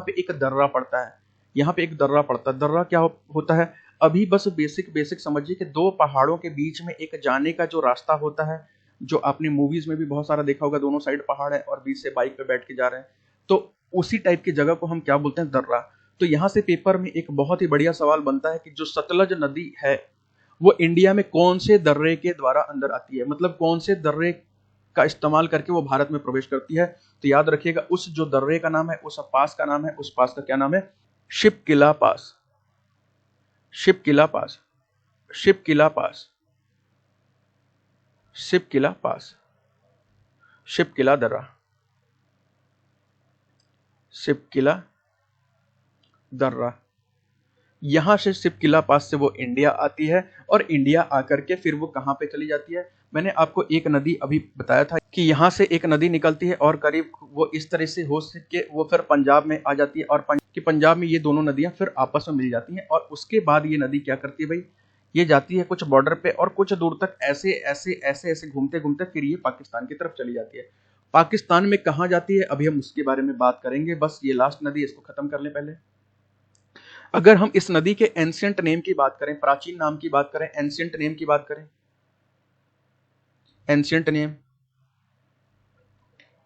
Speaker 1: पे एक दर्रा पड़ता है, यहाँ पे एक दर्रा पड़ता है। दर्रा क्या होता है, अभी बस बेसिक बेसिक समझिए कि दो पहाड़ों के बीच में एक जाने का जो रास्ता होता है, जो आपने मूवीज में भी बहुत सारा देखा होगा, दोनों साइड पहाड़ है और बीच से बाइक पे बैठ के जा रहे हैं, तो उसी टाइप की जगह को हम क्या बोलते हैं, दर्रा। तो यहाँ से पेपर में एक बहुत ही बढ़िया सवाल बनता है कि जो सतलज नदी है वो इंडिया में कौन से दर्रे के द्वारा अंदर आती है, मतलब कौन से दर्रे का इस्तेमाल करके वो भारत में प्रवेश करती है। तो याद रखिएगा उस जो दर्रे का नाम है, उस पास का नाम है, उस पास का क्या नाम है, शिपकिला पास, शिपकिला पास, शिपकिला पास, शिपकिला पास, शिपकिला दर्रा, शिपकिला दर्रा। यहां से शिपकिला पास से वो इंडिया आती है और इंडिया आकर के फिर वो कहां पे चली जाती है। मैंने आपको एक नदी अभी बताया था कि यहां से एक नदी निकलती है और करीब वो इस तरह से हो सके वो फिर पंजाब में आ जाती है, और पंजाब में ये दोनों नदियां फिर आपस में मिल जाती हैं। और उसके बाद ये नदी क्या करती है भाई, ये जाती है कुछ बॉर्डर पे और कुछ दूर तक ऐसे ऐसे ऐसे ऐसे घूमते घूमते फिर ये पाकिस्तान की तरफ चली जाती है। पाकिस्तान में कहाँ जाती है अभी हम उसके बारे में बात करेंगे, बस ये लास्ट नदी, इसको खत्म कर लें पहले। अगर हम इस नदी के एंशियंट नेम की बात करें, प्राचीन नाम की बात करें, एंशियंट नेम की बात करें, एंशियंट नेम,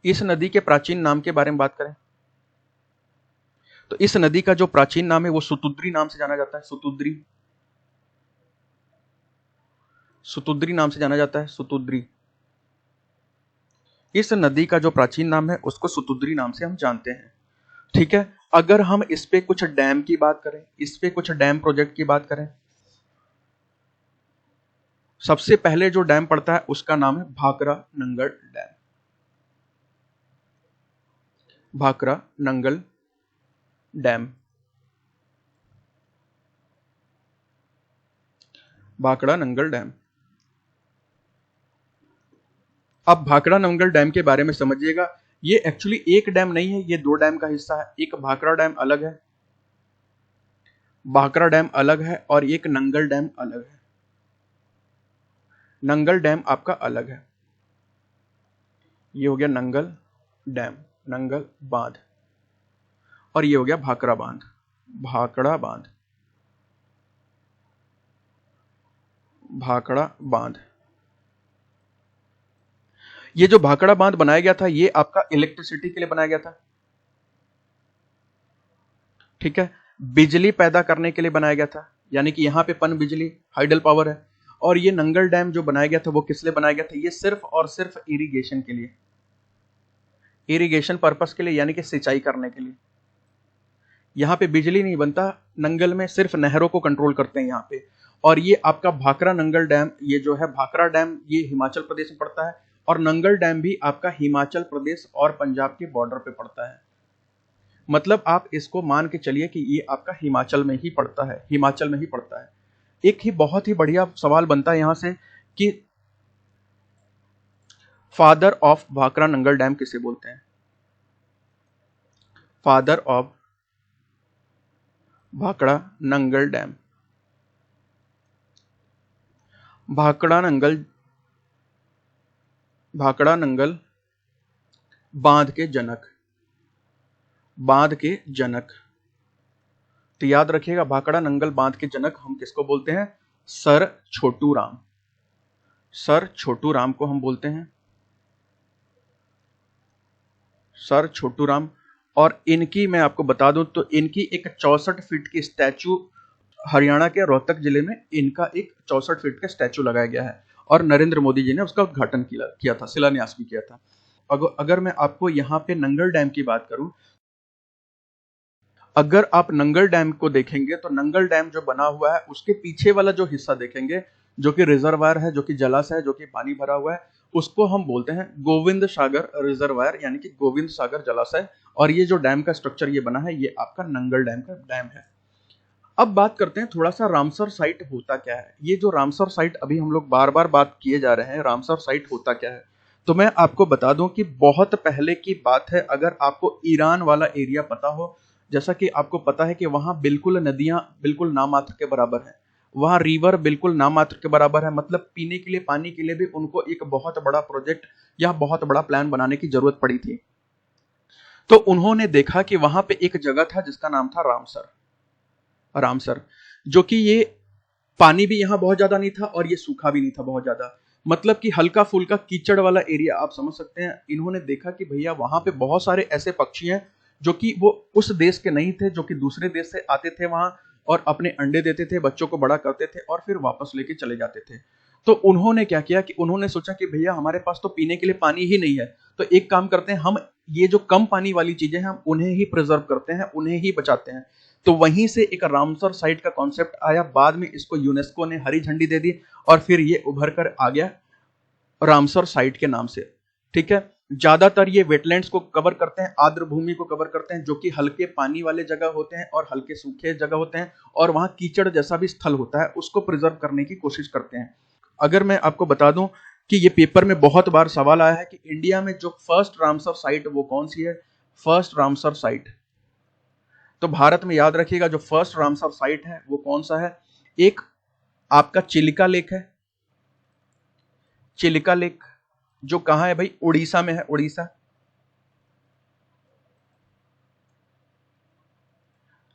Speaker 1: इस नदी के प्राचीन नाम के बारे में बात करें तो इस नदी का जो प्राचीन नाम है वो सुतुद्री नाम से जाना जाता है, सुतुद्री, सुतुद्री नाम से जाना जाता है, सुतुद्री। इस नदी का जो प्राचीन नाम है उसको सुतुद्री नाम से हम जानते हैं, ठीक है। अगर हम इस पे कुछ डैम की बात करें, इस पे कुछ डैम प्रोजेक्ट की बात करें, सबसे पहले जो डैम पड़ता है उसका नाम है Bhakra Nangal dam, Bhakra Nangal dam, Bhakra Nangal dam. अब भाखड़ा नंगल डैम के बारे में समझिएगा, ये एक्चुअली एक डैम नहीं है, ये दो डैम का हिस्सा है। एक भाखड़ा डैम अलग है, भाखड़ा डैम अलग है, और एक नंगल डैम अलग है। नंगल डैम आपका अलग है, ये हो गया नंगल डैम, नंगल बांध, और ये हो गया भाखड़ा बांध, भाखड़ा बांध। भाखड़ा बांध। ये जो भाखड़ा बांध बनाया गया था ये आपका इलेक्ट्रिसिटी के लिए बनाया गया था, ठीक है, बिजली पैदा करने के लिए बनाया गया था, यानी कि यहां पे पन बिजली हाइडल पावर है। और ये नंगल डैम जो बनाया गया था वो किस लिए बनाया गया था? ये सिर्फ और सिर्फ इरिगेशन के लिए, इरिगेशन पर्पस के लिए, यानी कि सिंचाई करने के लिए। यहाँ पे बिजली नहीं बनता, नंगल में सिर्फ नहरों को कंट्रोल करते हैं यहाँ पे। और ये आपका भाखड़ा नंगल डैम, ये जो है भाखड़ा डैम, ये हिमाचल प्रदेश में पड़ता है, और नंगल डैम भी आपका हिमाचल प्रदेश और पंजाब के बॉर्डर पे पड़ता है। मतलब आप इसको मान के चलिए कि ये आपका हिमाचल में ही पड़ता है, हिमाचल में ही पड़ता है। एक ही बहुत ही बढ़िया सवाल बनता है यहां से कि father of Bhakra Nangal dam किसे बोलते हैं? Father of Bhakra Nangal dam, Bhakra Nangal बांध के जनक, बांध के जनक। तो याद रखिएगा, भाखड़ा नंगल बांध के जनक हम किसको बोलते हैं? सर छोटू राम, सर छोटू राम को हम बोलते हैं, सर छोटू राम। और इनकी मैं आपको बता दूं तो इनकी एक 64 फीट की स्टैचू, हरियाणा के रोहतक जिले में इनका एक 64 फीट का स्टैचू लगाया गया है, और नरेंद्र मोदी जी ने उसका उद्घाटन किया था, शिलान्यास भी किया था। अगर मैं आपको यहाँ पे नंगल डैम की बात करूं, अगर आप नंगल डैम को देखेंगे तो नंगल डैम जो बना हुआ है उसके पीछे वाला जो हिस्सा देखेंगे, जो कि रिजर्वायर है, जो कि जलाशय है, जो कि पानी भरा हुआ है, उसको हम बोलते हैं गोविंद सागर रिजर्वायर, यानी कि गोविंद सागर जलाशय। और ये जो डैम का स्ट्रक्चर ये बना है, ये आपका नंगल डैम का डैम है। अब बात करते हैं थोड़ा सा रामसर साइट होता क्या है। ये जो रामसर साइट अभी हम लोग बार बार बात किए जा रहे हैं, रामसर साइट होता क्या है, तो मैं आपको बता दूं कि बहुत पहले की बात है। अगर आपको ईरान वाला एरिया पता हो, जैसा कि आपको पता है कि वहां बिल्कुल नदियां बिल्कुल नामात्र के बराबर है, वहां रिवर बिल्कुल नामात्र के बराबर है, मतलब पीने के लिए पानी के लिए भी उनको एक बहुत बड़ा प्रोजेक्ट या बहुत बड़ा प्लान बनाने की जरूरत पड़ी थी। तो उन्होंने देखा कि वहां पे एक जगह था जिसका नाम था रामसर, रामसर, जो कि ये पानी भी यहां बहुत ज्यादा नहीं था और ये सूखा भी नहीं था बहुत ज्यादा, मतलब कि हल्का फुल्का कीचड़ वाला एरिया आप समझ सकते हैं। इन्होंने देखा कि भैया वहां पे बहुत सारे ऐसे पक्षी हैं जो कि वो उस देश के नहीं थे, जो कि दूसरे देश से आते थे वहां और अपने अंडे देते थे, बच्चों को बड़ा करते थे और फिर वापस लेके चले जाते थे। तो उन्होंने क्या किया कि उन्होंने सोचा कि भैया हमारे पास तो पीने के लिए पानी ही नहीं है, तो एक काम करते हैं, हम ये जो कम पानी वाली चीजें हैं हम उन्हें ही प्रिजर्व करते हैं, उन्हें ही बचाते हैं। तो वहीं से एक रामसर साइट का कॉन्सेप्ट आया, बाद में इसको यूनेस्को ने हरी झंडी दे दी और फिर ये उभर कर आ गया रामसर साइट के नाम से, ठीक है। ज्यादातर ये वेटलैंड्स को कवर करते हैं, आर्द्र भूमि को कवर करते हैं, जो कि हल्के पानी वाले जगह होते हैं और हल्के सूखे जगह होते हैं, और वहां कीचड़ जैसा भी स्थल होता है उसको प्रिजर्व करने की कोशिश करते हैं। अगर मैं आपको बता दूं कि ये पेपर में बहुत बार सवाल आया है कि इंडिया में जो फर्स्ट रामसर साइट वो कौन सी है, फर्स्ट रामसर साइट। तो भारत में याद रखिएगा जो फर्स्ट रामसर साइट है वो कौन सा है, एक आपका चिलिका लेक है, चिलिका लेक, जो कहां है भाई, उड़ीसा में है, उड़ीसा,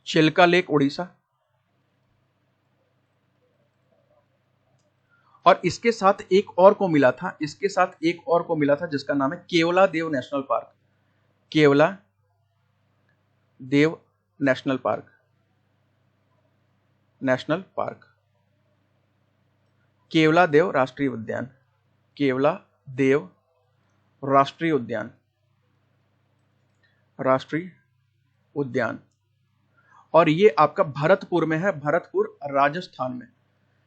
Speaker 1: चिल्का लेक उड़ीसा। और इसके साथ एक और को मिला था, इसके साथ एक और को मिला था जिसका नाम है केवला देव नेशनल पार्क, केवला देव नेशनल पार्क, नेशनल पार्क, केवला देव राष्ट्रीय उद्यान, केवला देव राष्ट्रीय उद्यान, राष्ट्रीय उद्यान। और ये आपका भरतपुर में है, भरतपुर राजस्थान में।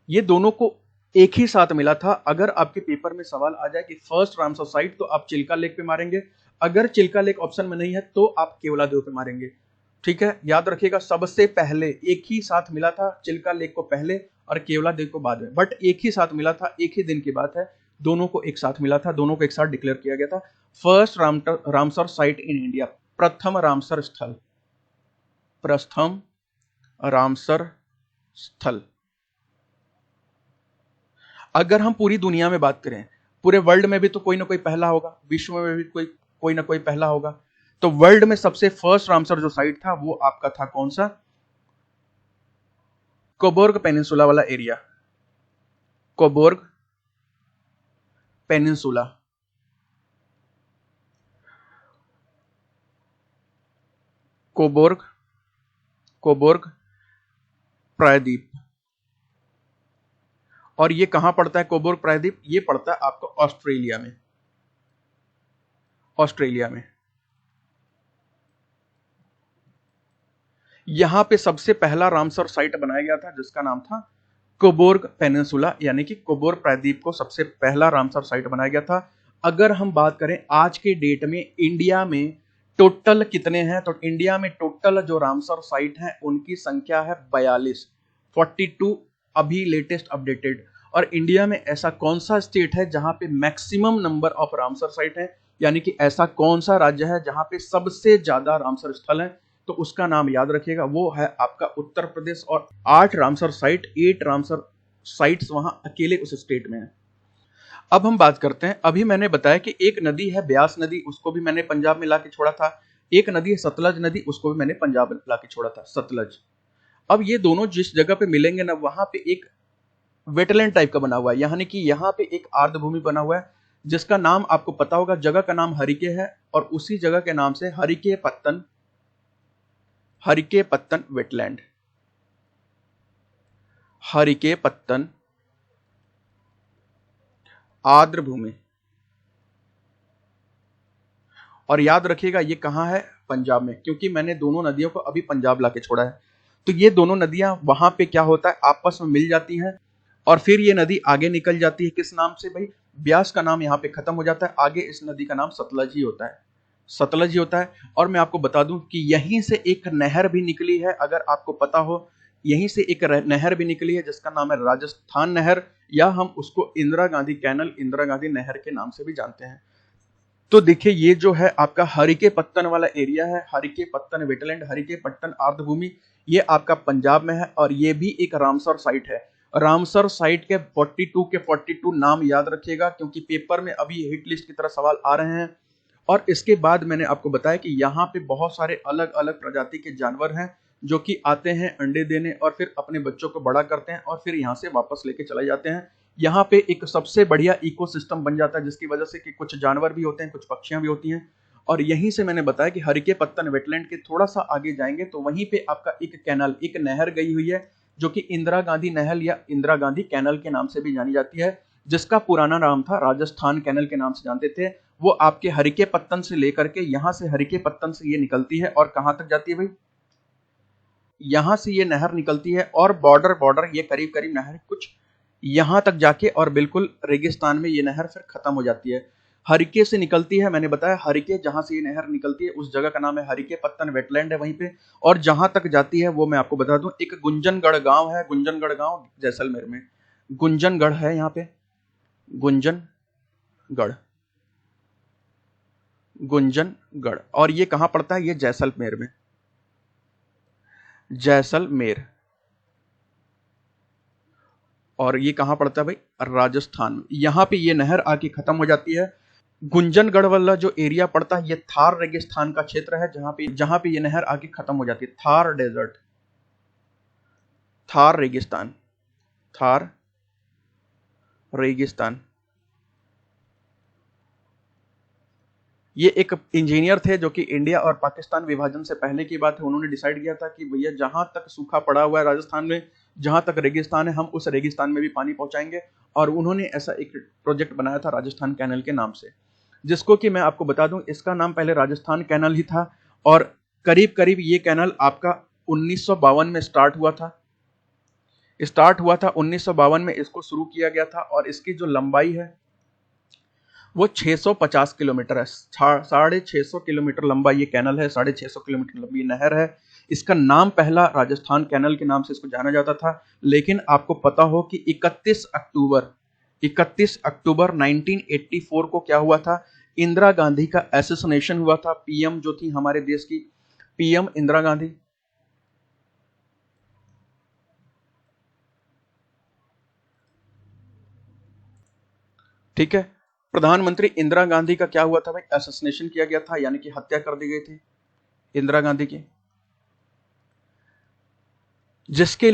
Speaker 1: ये दोनों को एक ही साथ मिला था। अगर आपके पेपर में सवाल आ जाए कि फर्स्ट रामसर साइट, तो आप चिल्का लेक पे मारेंगे, अगर चिल्का लेक ऑप्शन में नहीं है तो आप केवला देव पे मारेंगे, ठीक है। याद रखिएगा सबसे पहले एक ही साथ मिला था, चिल्का लेक को पहले और केवला देव को बाद में, बट एक ही साथ मिला था, एक ही दिन की बात है, दोनों को एक साथ मिला था, दोनों को एक साथ डिक्लेयर किया गया था। First Ramsar site in India, प्रथम रामसर स्थल, प्रथम रामसर स्थल। अगर हम पूरी दुनिया में बात करें, पूरे वर्ल्ड में भी तो कोई ना कोई पहला होगा, विश्व में भी कोई ना कोई पहला होगा। तो वर्ल्ड में सबसे फर्स्ट रामसर जो साइट था वो आपका था कौन सा, कोबोर्ग पेनिनसुला वाला एरिया, कोबोर्ग पेनिनसुला, कोबोर्ग कोबोर्ग प्रायद्वीप। और ये कहां पड़ता है कोबोर्ग प्रायद्वीप? ये पड़ता है आपको ऑस्ट्रेलिया में, ऑस्ट्रेलिया में। यहां पे सबसे पहला रामसर साइट बनाया गया था जिसका नाम था कोबोर्ग पेनिनसुला, यानी कि कोबोर्ग प्रायद्वीप को सबसे पहला रामसर साइट बनाया गया था। अगर हम बात करें आज के डेट में इंडिया में टोटल कितने हैं, तो इंडिया में टोटल जो रामसर साइट हैं उनकी संख्या है 42 अभी लेटेस्ट अपडेटेड। और इंडिया में ऐसा कौन सा स्टेट है जहां पे maximum number of Ramsar site है, यानी कि ऐसा कौन सा राज्य है जहां पे सबसे ज्यादा रामसर स्थल है, तो उसका नाम याद रखिएगा, वो है आपका उत्तर प्रदेश। और 8 रामसर साइट्स वहां अकेले उस स्टेट में है। अब हम बात करते हैं, अभी मैंने बताया कि एक नदी है ब्यास नदी, उसको भी मैंने पंजाब में लाके छोड़ा था। एक नदी है सतलज नदी, उसको भी मैंने पंजाब में लाके छोड़ा था, सतलज। अब ये दोनों जिस जगह पे मिलेंगे ना, वहां पे एक वेटलैंड टाइप का बना हुआ है, यानी कि यहाँ पे एक आर्द्रभूमि बना हुआ है जिसका नाम आपको पता होगा, जगह का नाम हरिके है, और उसी जगह के नाम से हरिके पत्तन वेटलैंड, हरिके पत्तन आर्द्रभूमि। और याद रखिएगा ये कहां है, पंजाब में, क्योंकि मैंने दोनों नदियों को अभी पंजाब लाके छोड़ा है। तो ये दोनों नदियां वहां पे क्या होता है, आपस में मिल जाती हैं, और फिर ये नदी आगे निकल जाती है। किस नाम से भाई? ब्यास का नाम यहाँ पे खत्म हो जाता है, आगे इस नदी का नाम सतलज ही होता है, सतलज ही होता है। और मैं आपको बता दूं कि यहीं से एक नहर भी निकली है, अगर आपको पता हो, यहीं से एक नहर भी निकली है जिसका नाम है राजस्थान नहर, या हम उसको इंदिरा गांधी कैनल, इंदिरा गांधी नहर के नाम से भी जानते हैं। तो देखिए ये जो है आपका हरिके पत्तन वाला एरिया है, हरिके पत्तन वेटलैंड, हरिके पत्तन आर्द्रभूमि, ये आपका पंजाब में है। और ये भी एक रामसर साइट है। रामसर साइट के 42 नाम याद रखिएगा, क्योंकि पेपर में अभी हिट लिस्ट की तरह सवाल आ रहे हैं। और इसके बाद मैंने आपको बताया कि यहाँ पे बहुत सारे अलग अलग प्रजाति के जानवर हैं जो कि आते हैं अंडे देने, और फिर अपने बच्चों को बड़ा करते हैं, और फिर यहाँ से वापस लेके चले जाते हैं। यहाँ पे एक सबसे बढ़िया इकोसिस्टम बन जाता है, जिसकी वजह से कि कुछ जानवर भी होते हैं, कुछ पक्षियां भी होती हैं। और यहीं से मैंने बताया कि हरिके पत्तन वेटलैंड के थोड़ा सा आगे जाएंगे तो वहीं पे आपका एक कैनाल, एक नहर गई हुई है, जो कि इंदिरा गांधी नहर या इंदिरा गांधी कैनल के नाम से भी जानी जाती है, जिसका पुराना नाम था राजस्थान कैनल के नाम से जानते थे। वो आपके हरिके पत्तन से लेकर के, यहां से हरिके पत्तन से ये निकलती है, और कहां तक जाती है भाई? यहां से ये नहर निकलती है, और बॉर्डर ये करीब करीब नहर कुछ यहां तक जाके, और बिल्कुल रेगिस्तान में ये नहर फिर खत्म हो जाती है। हरिके से निकलती है, मैंने बताया हरिके जहां से ये नहर निकलती है उस जगह का नाम है हरिके पत्तन वेटलैंड है वहीं पे। और जहां तक जाती है वो मैं आपको बता दूं, एक गुंजनगढ़ गांव है, गुंजनगढ़ गांव जैसलमेर में, गुंजनगढ़ है यहाँ पे, गुंजनगढ़, गुंजनगढ़। और ये कहां पड़ता है? ये जैसलमेर में, जैसलमेर। और ये कहां पड़ता है भाई? राजस्थान में। यहां पे ये नहर आके खत्म हो जाती है। गुंजनगढ़ वाला जो एरिया पड़ता है ये थार रेगिस्तान का क्षेत्र है, जहां पे ये नहर आके खत्म हो जाती है। थार डेजर्ट, थार रेगिस्तान, थार रेगिस्तान। ये एक इंजीनियर थे जो कि इंडिया और पाकिस्तान विभाजन से पहले की बात है, उन्होंने डिसाइड किया था कि भैया जहां तक सूखा पड़ा हुआ है राजस्थान में, जहां तक रेगिस्तान है, हम उस रेगिस्तान में भी पानी पहुंचाएंगे। और उन्होंने ऐसा एक प्रोजेक्ट बनाया था राजस्थान कैनल के नाम से, जिसको कि मैं आपको बता दूं, इसका नाम पहले राजस्थान कैनल ही था। और करीब करीब ये कैनल आपका 1952 में स्टार्ट हुआ था, 1952 में इसको शुरू किया गया था। और इसकी जो लंबाई है वो 650 किलोमीटर है, 650 किलोमीटर लंबा ये कैनल है, 650 किलोमीटर लंबी नहर है। इसका नाम पहला राजस्थान कैनल के नाम से इसको जाना जाता था। लेकिन आपको पता हो कि 31 अक्टूबर 1984 को क्या हुआ था? इंदिरा गांधी का एसेसिनेशन हुआ था। पीएम जो थी हमारे देश की, पीएम इंदिरा गांधी, ठीक है, प्रधानमंत्री इंदिरा गांधी का क्या हुआ था भाई? एसेसिनेशन किया गया था, यानी कि हत्या कर दी गई थी इंदिरा गांधी की। जिसके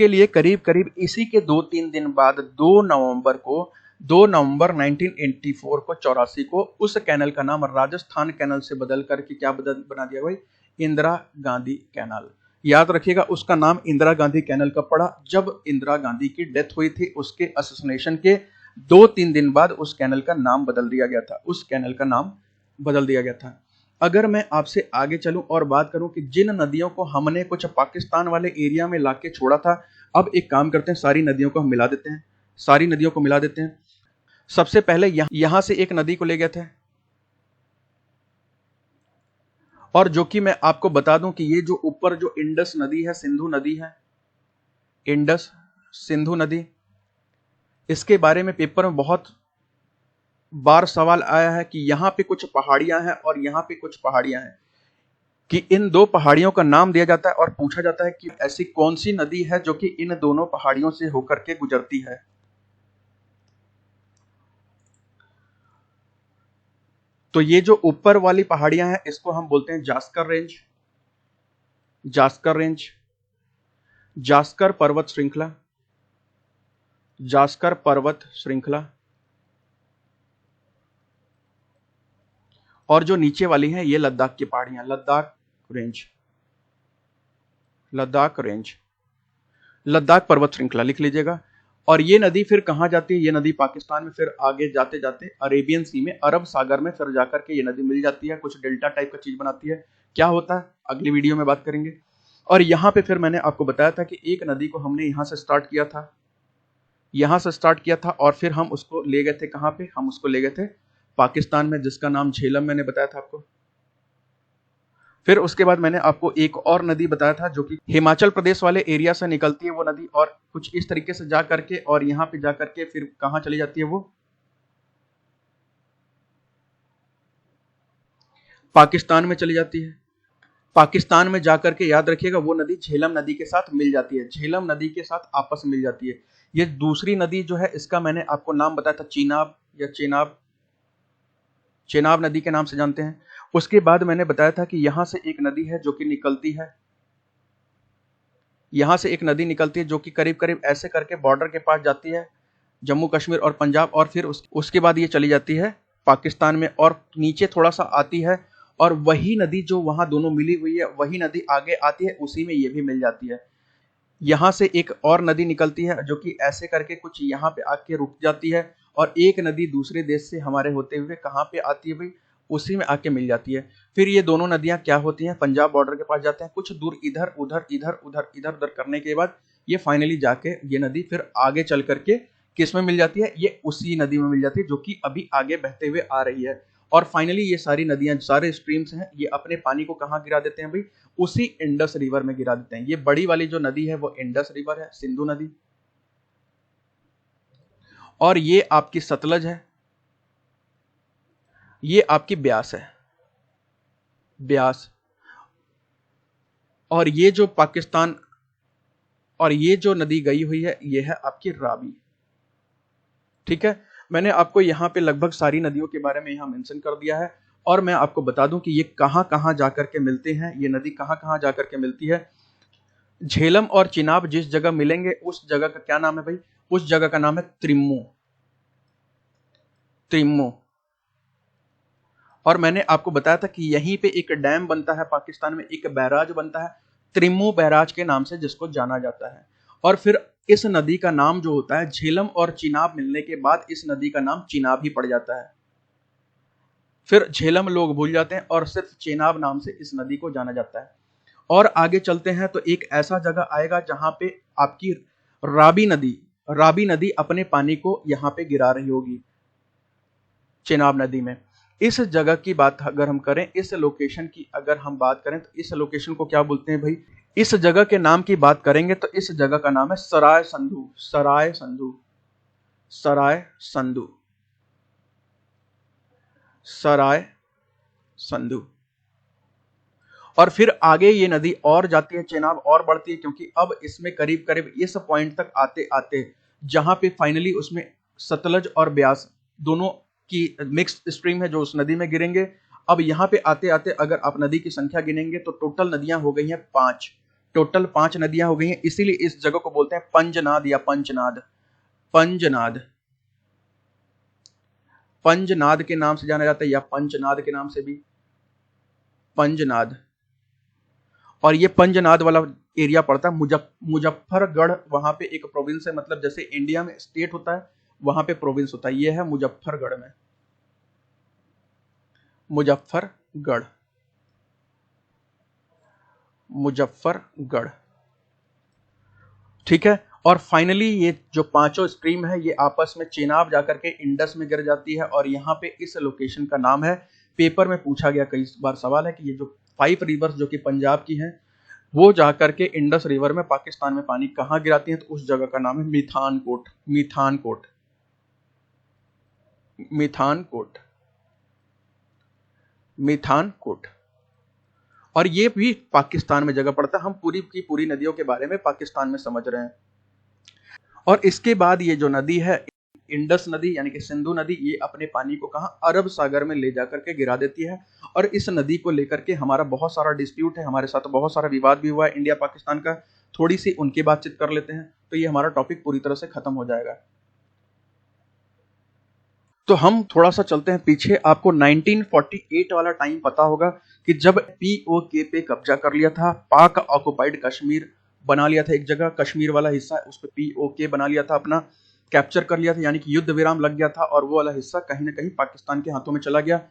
Speaker 1: लिए करीब करीब इसी के 2-3 दिन बाद 2 नवंबर 1984 को 84 को उस कैनल का नाम राजस्थान कैनल से बदल करके क्या बना दिया भाई, इंदिरा गांधी कैनाल। याद रखिएगा, उसका नाम इंदिरा गांधी कैनल कब पड़ा, जब इंदिरा गांधी की डेथ हुई थी, उसके असैसिनेशन के 2-3 दिन बाद उस कैनल का नाम बदल दिया गया था, उस कैनल का नाम बदल दिया गया था। अगर मैं आपसे आगे चलूं और बात करूं कि जिन नदियों को हमने कुछ पाकिस्तान वाले एरिया में लाके छोड़ा था, अब एक काम करते हैं, सारी नदियों को हम मिला देते हैं, सारी नदियों को मिला देते हैं। सबसे पहले यहां से एक नदी को ले गए थे, और जो कि मैं आपको बता दूं कि ये जो ऊपर जो इंडस नदी है, सिंधु नदी है, इंडस सिंधु नदी, इसके बारे में पेपर में बहुत बार सवाल आया है कि यहां पे कुछ पहाड़ियां हैं और यहां पे कुछ पहाड़ियां हैं, कि इन दो पहाड़ियों का नाम दिया जाता है और पूछा जाता है कि ऐसी कौन सी नदी है जो कि इन दोनों पहाड़ियों से होकर के गुजरती है। तो ये जो ऊपर वाली पहाड़ियां हैं इसको हम बोलते हैं जास्कर रेंज, जास्कर रेंज, जास्कर पर्वत श्रृंखला, जास्कर पर्वत श्रृंखला। और जो नीचे वाली है ये लद्दाख की पहाड़ियां, लद्दाख रेंज, लद्दाख रेंज, लद्दाख पर्वत श्रृंखला लिख लीजिएगा। और ये नदी फिर कहां जाती है, ये नदी पाकिस्तान में फिर आगे जाते जाते अरेबियन सी में, अरब सागर में फिर जाकर के ये नदी मिल जाती है, कुछ डेल्टा टाइप का चीज बनाती है। क्या होता है अगली वीडियो में बात करेंगे। और यहां पे फिर मैंने आपको बताया था कि एक नदी को हमने यहां से स्टार्ट किया था, यहां से स्टार्ट किया था, और फिर हम उसको ले गए थे कहां पे, हम उसको ले गए थे पाकिस्तान में, जिसका नाम झेलम मैंने बताया था आपको। फिर उसके बाद मैंने आपको एक और नदी बताया था जो कि हिमाचल प्रदेश वाले एरिया से निकलती है वो नदी, और कुछ इस तरीके से जा करके और यहां पे जा करके फिर कहां चली जाती है, वो पाकिस्तान में चली जाती है। पाकिस्तान में जाकर के याद रखिएगा वो नदी झेलम नदी के साथ मिल जाती है, झेलम नदी के साथ आपस में मिल जाती है। ये दूसरी नदी जो है इसका मैंने आपको नाम बताया था चीनाब, या चेनाब, चेनाब नदी के नाम से जानते हैं। उसके बाद मैंने बताया था कि यहां से एक नदी है जो कि निकलती है, यहां से एक नदी निकलती है जो कि करीब करीब ऐसे करके बॉर्डर के पास जाती है, जम्मू कश्मीर और पंजाब, और फिर उसके बाद ये चली जाती है पाकिस्तान में और नीचे थोड़ा सा आती है, और वही नदी जो वहां दोनों मिली हुई है वही नदी आगे आती है, उसी में ये भी मिल जाती है। यहां से एक और नदी निकलती है जो कि ऐसे करके कुछ यहाँ पे आके रुक जाती है, और एक नदी दूसरे देश से हमारे होते हुए कहाँ पे आती है भाई, उसी में आके मिल जाती है। फिर ये दोनों नदियां क्या होती हैं, पंजाब बॉर्डर के पास जाते हैं, कुछ दूर इधर उधर इधर उधर इधर उधर करने के बाद ये फाइनली जाके ये नदी फिर आगे चल करके किस में मिल जाती है, ये उसी नदी में मिल जाती है जो कि अभी आगे बहते हुए आ रही है। और फाइनली ये सारी नदियां, सारे स्ट्रीम्स हैं, ये अपने पानी को कहाँ गिरा देते हैं भाई, उसी इंडस रिवर में गिरा देते हैं। ये बड़ी वाली जो नदी है वो इंडस रिवर है, सिंधु नदी, और ये आपकी सतलज है, ये आपकी ब्यास है, ब्यास। और ये जो पाकिस्तान, और ये जो नदी गई हुई है ये है आपकी रावी। ठीक है, मैंने आपको यहां पे लगभग सारी नदियों के बारे में यहां मेंशन कर दिया है, और मैं आपको बता दूं कि ये कहां कहां जाकर के मिलते हैं, ये नदी कहां कहां जाकर के मिलती है। झेलम और चिनाब जिस जगह मिलेंगे उस जगह का क्या नाम है भाई, उस जगह का नाम है त्रिम्मू, त्रिम्मू। और मैंने आपको बताया था कि यहीं पे एक डैम बनता है पाकिस्तान में, एक बैराज बनता है त्रिम्मू बैराज के नाम से जिसको जाना जाता है। और फिर इस नदी का नाम जो होता है, झेलम और चिनाब मिलने के बाद इस नदी का नाम चिनाब ही पड़ जाता है। फिर झेलम लोग भूल जाते हैं और सिर्फ चेनाब नाम से इस नदी को जाना जाता है। और आगे चलते हैं तो एक ऐसा जगह आएगा जहां पे आपकी राबी नदी अपने पानी को यहां पे गिरा रही होगी चेनाब नदी में। इस जगह की बात अगर हम करें, इस लोकेशन की अगर हम बात करें तो इस लोकेशन को क्या बोलते हैं भाई, इस जगह के नाम की बात करेंगे तो इस जगह का नाम है सराय संधू, सराय संधू, सराय संधू, सराय संधू। और फिर आगे ये नदी और जाती है, चेनाब और बढ़ती है, क्योंकि अब इसमें करीब करीब इस पॉइंट तक आते आते जहां पे फाइनली उसमें सतलज और ब्यास दोनों की मिक्स्ड स्ट्रीम है जो उस नदी में गिरेंगे। अब यहाँ पे आते आते अगर आप नदी की संख्या गिनेंगे तो टोटल नदियां हो गई हैं 5, टोटल 5 नदियां हो गई हैं, इसीलिए इस जगह को बोलते हैं पंजनाद या पंचनाद। पंजनाद, पंजनाद के नाम से जाना जाता है या पंचनाद के नाम से भी, पंजनाद। और ये पंजनाद वाला एरिया पड़ता है मुजफ्फरगढ़, वहां पे एक प्रोविंस है, मतलब जैसे इंडिया में स्टेट होता है वहां पे प्रोविंस होता है, ये है मुजफ्फरगढ़ में, मुजफ्फरगढ़, मुजफ्फरगढ़, ठीक है। और फाइनली ये जो पांचों स्ट्रीम है ये आपस में चेनाब जाकर के इंडस में गिर जाती है, और यहाँ पे इस लोकेशन का नाम है, पेपर में पूछा गया कई बार सवाल है कि ये जो 5 रिवर्स जो कि पंजाब की हैं वो जाकर के इंडस रिवर में पाकिस्तान में पानी कहाँ गिराती हैं, तो उस जगह का नाम है मिथानकोट, मिथानकोट, मिथानकोट, मिथानकोट। और ये भी पाकिस्तान में जगह पड़ता है। हम पूरी की पूरी नदियों के बारे में पाकिस्तान में समझ रहे हैं। और इसके बाद ये जो नदी है इंडस नदी यानी कि सिंधु नदी, ये अपने पानी को कहां, अरब सागर में ले जाकर के गिरा देती है। और इस नदी को लेकर के हमारा बहुत सारा डिस्प्यूट है, हमारे साथ बहुत सारा विवाद भी हुआ है इंडिया पाकिस्तान का। थोड़ी सी उनकी बातचीत कर लेते हैं तो ये हमारा टॉपिक पूरी तरह से खत्म हो जाएगा। तो हम थोड़ा सा चलते हैं पीछे। आपको 1948 वाला टाइम पता होगा कि जब पीओके पे कब्जा कर लिया था, पाक ऑक्युपाइड कश्मीर बना लिया था, एक जगह कश्मीर वाला हिस्सा उस पर पीओके बना लिया था, अपना कैप्चर कर लिया था, यानी कि युद्ध विराम लग गया था और वो वाला हिस्सा कहीं ना कहीं पाकिस्तान के हाथों में चला गया।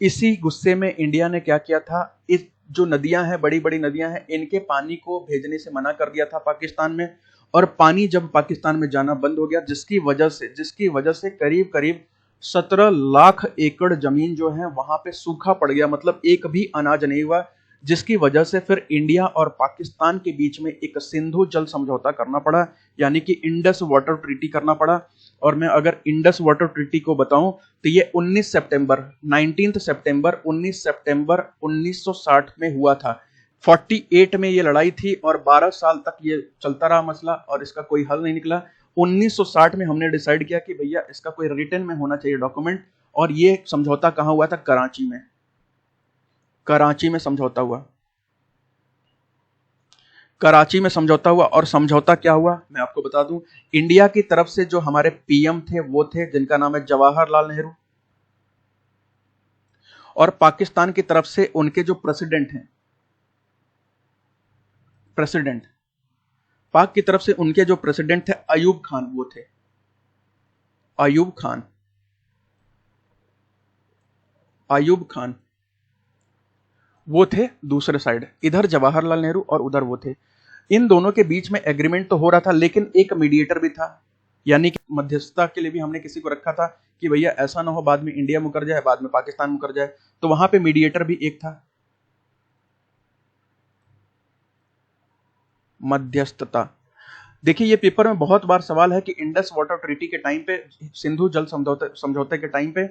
Speaker 1: इसी गुस्से में इंडिया ने क्या किया था, इस जो नदियां हैं, बड़ी बड़ी नदियां हैं, इनके पानी को भेजने से मना कर दिया था पाकिस्तान में। और पानी जब पाकिस्तान में जाना बंद हो गया, जिसकी वजह से करीब करीब 17 लाख एकड़ जमीन जो है वहां पे सूखा पड़ गया, मतलब एक भी अनाज नहीं हुआ, जिसकी वजह से फिर इंडिया और पाकिस्तान के बीच में एक सिंधु जल समझौता करना पड़ा, यानी कि इंडस वाटर ट्रीटी करना पड़ा। और मैं अगर इंडस वाटर ट्रीटी को बताऊं तो ये 19 सितंबर 1960 में हुआ था। 48 में ये लड़ाई थी और 12 साल तक ये चलता रहा मसला और इसका कोई हल नहीं निकला। 1960 में हमने डिसाइड किया कि भैया इसका कोई रिटन में होना चाहिए डॉक्यूमेंट, और ये समझौता कहां हुआ था, कराची में, कराची में समझौता हुआ, कराची में समझौता हुआ। और समझौता क्या हुआ मैं आपको बता दूं, इंडिया की तरफ से जो हमारे पीएम थे वो थे जिनका नाम है जवाहरलाल नेहरू, और पाकिस्तान की तरफ से उनके जो प्रेसिडेंट हैं, प्रेसिडेंट पाक की तरफ से उनके जो प्रेसिडेंट थे अयूब खान, वो थे अयूब खान, अयूब खान वो थे दूसरे साइड, इधर जवाहरलाल नेहरू और उधर वो थे। इन दोनों के बीच में एग्रीमेंट तो हो रहा था, लेकिन एक मीडिएटर भी था, यानी कि मध्यस्थता के लिए भी हमने किसी को रखा था कि भैया ऐसा ना हो बाद में इंडिया मुकर जाए, बाद में पाकिस्तान मुकर जाए, तो वहां पे मीडिएटर भी एक था। मध्यस्थता, देखिए ये पेपर में बहुत बार सवाल है कि इंडस वाटर ट्रीटी के टाइम पे, सिंधु जल समझौते के टाइम पे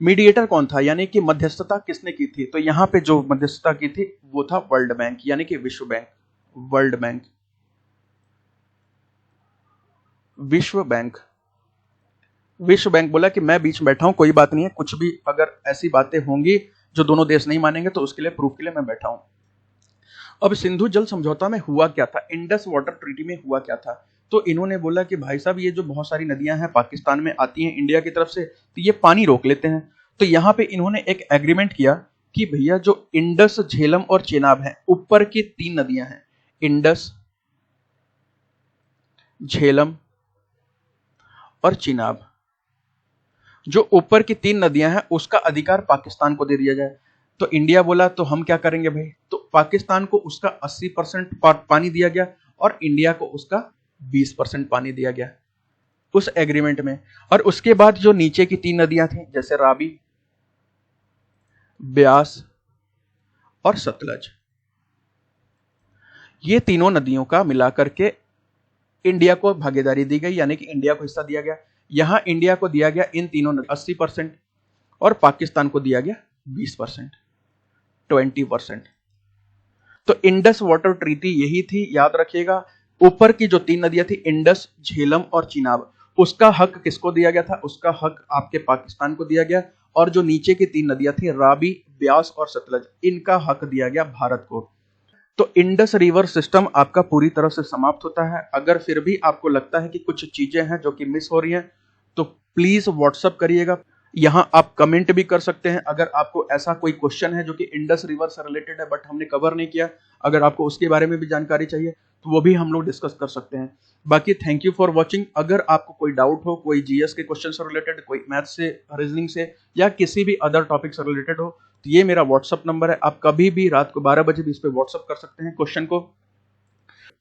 Speaker 1: मीडिएटर कौन था, यानी कि मध्यस्थता किसने की थी। तो यहां पे जो मध्यस्थता की थी वो था वर्ल्ड बैंक, यानी कि विश्व बैंक, वर्ल्ड बैंक, विश्व बैंक। विश्व बैंक बोला कि मैं बीच में बैठा हूं, कोई बात नहीं है, कुछ भी अगर ऐसी बातें होंगी जो दोनों देश नहीं मानेंगे तो उसके लिए प्रूफ के लिए मैं बैठा हूं। अब सिंधु जल समझौता में हुआ क्या था, इंडस वाटर ट्रीटी में हुआ क्या था, तो इन्होंने बोला कि भाई साहब ये जो बहुत सारी नदियां हैं पाकिस्तान में आती हैं इंडिया की तरफ से, तो ये पानी रोक लेते हैं। तो यहां पे इन्होंने एक एग्रीमेंट किया कि भैया जो इंडस, झेलम और चेनाब है, ऊपर की 3 नदियां हैं, इंडस, झेलम और चिनाब, जो ऊपर की 3 नदियां हैं उसका अधिकार पाकिस्तान को दे दिया जाए। तो इंडिया बोला तो हम क्या करेंगे भाई, तो पाकिस्तान को उसका 80% पानी दिया गया और इंडिया को उसका 20% पानी दिया गया उस एग्रीमेंट में। और उसके बाद जो नीचे की 3 नदियां थी, जैसे रावी, ब्यास और सतलज, ये तीनों नदियों का मिलाकर के इंडिया को भागीदारी दी गई, यानी कि इंडिया को हिस्सा दिया गया। यहां इंडिया को दिया गया इन तीनों 80% और पाकिस्तान को दिया गया 20%, 20%। तो इंडस वाटर ट्रीटी यही थी, याद रखिएगा। ऊपर की जो 3 नदियां थी, इंडस, झेलम और चिनाब, उसका हक किसको दिया गया था, उसका हक आपके पाकिस्तान को दिया गया। और जो नीचे की 3 नदियां थी, रावी, ब्यास और सतलज, इनका हक दिया गया भारत को। तो इंडस रिवर सिस्टम आपका पूरी तरह से समाप्त होता है। अगर फिर भी आपको लगता है कि कुछ चीजें हैं जो कि मिस हो रही हैं, तो प्लीज व्हाट्सअप करिएगा। यहाँ आप कमेंट भी कर सकते हैं। अगर आपको ऐसा कोई क्वेश्चन है जो कि इंडस रिवर से रिलेटेड है बट हमने कवर नहीं किया, अगर आपको उसके बारे में भी जानकारी चाहिए तो वो भी हम लोग डिस्कस कर सकते हैं। बाकी थैंक यू फॉर वॉचिंग। अगर आपको कोई डाउट हो, कोई जीएस के क्वेश्चन से रिलेटेड, कोई मैथ से, रीजनिंग से, या किसी भी अदर टॉपिक से रिलेटेड हो, तो ये मेरा व्हाट्सअप नंबर है। आप कभी भी रात को 12 बजे भी इस पे व्हाट्सअप कर सकते हैं क्वेश्चन को।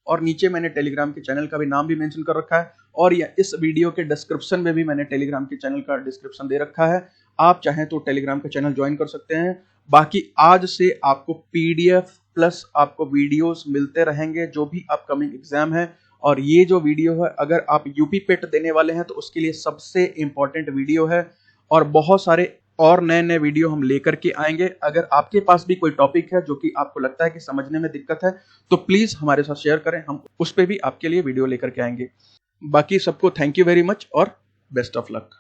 Speaker 1: और नीचे मैंने टेलीग्राम के चैनल का भी नाम भी मेंशन कर रखा है, और इस वीडियो के डिस्क्रिप्शन में भी मैंने टेलीग्राम के चैनल का डिस्क्रिप्शन दे रखा है। आप चाहें तो टेलीग्राम का चैनल ज्वाइन कर सकते हैं। बाकी आज से आपको पीडीएफ प्लस आपको वीडियोस मिलते रहेंगे जो भी अपकमिंग एग्जाम है। और ये जो वीडियो है, अगर आप यूपी पेट देने वाले हैं तो उसके लिए सबसे इंपॉर्टेंट वीडियो है। और बहुत सारे और नए नए वीडियो हम लेकर के आएंगे। अगर आपके पास भी कोई टॉपिक है जो कि आपको लगता है कि समझने में दिक्कत है, तो प्लीज हमारे साथ शेयर करें, हम उस पे भी आपके लिए वीडियो लेकर के आएंगे। बाकी सबको थैंक यू वेरी मच और बेस्ट ऑफ लक।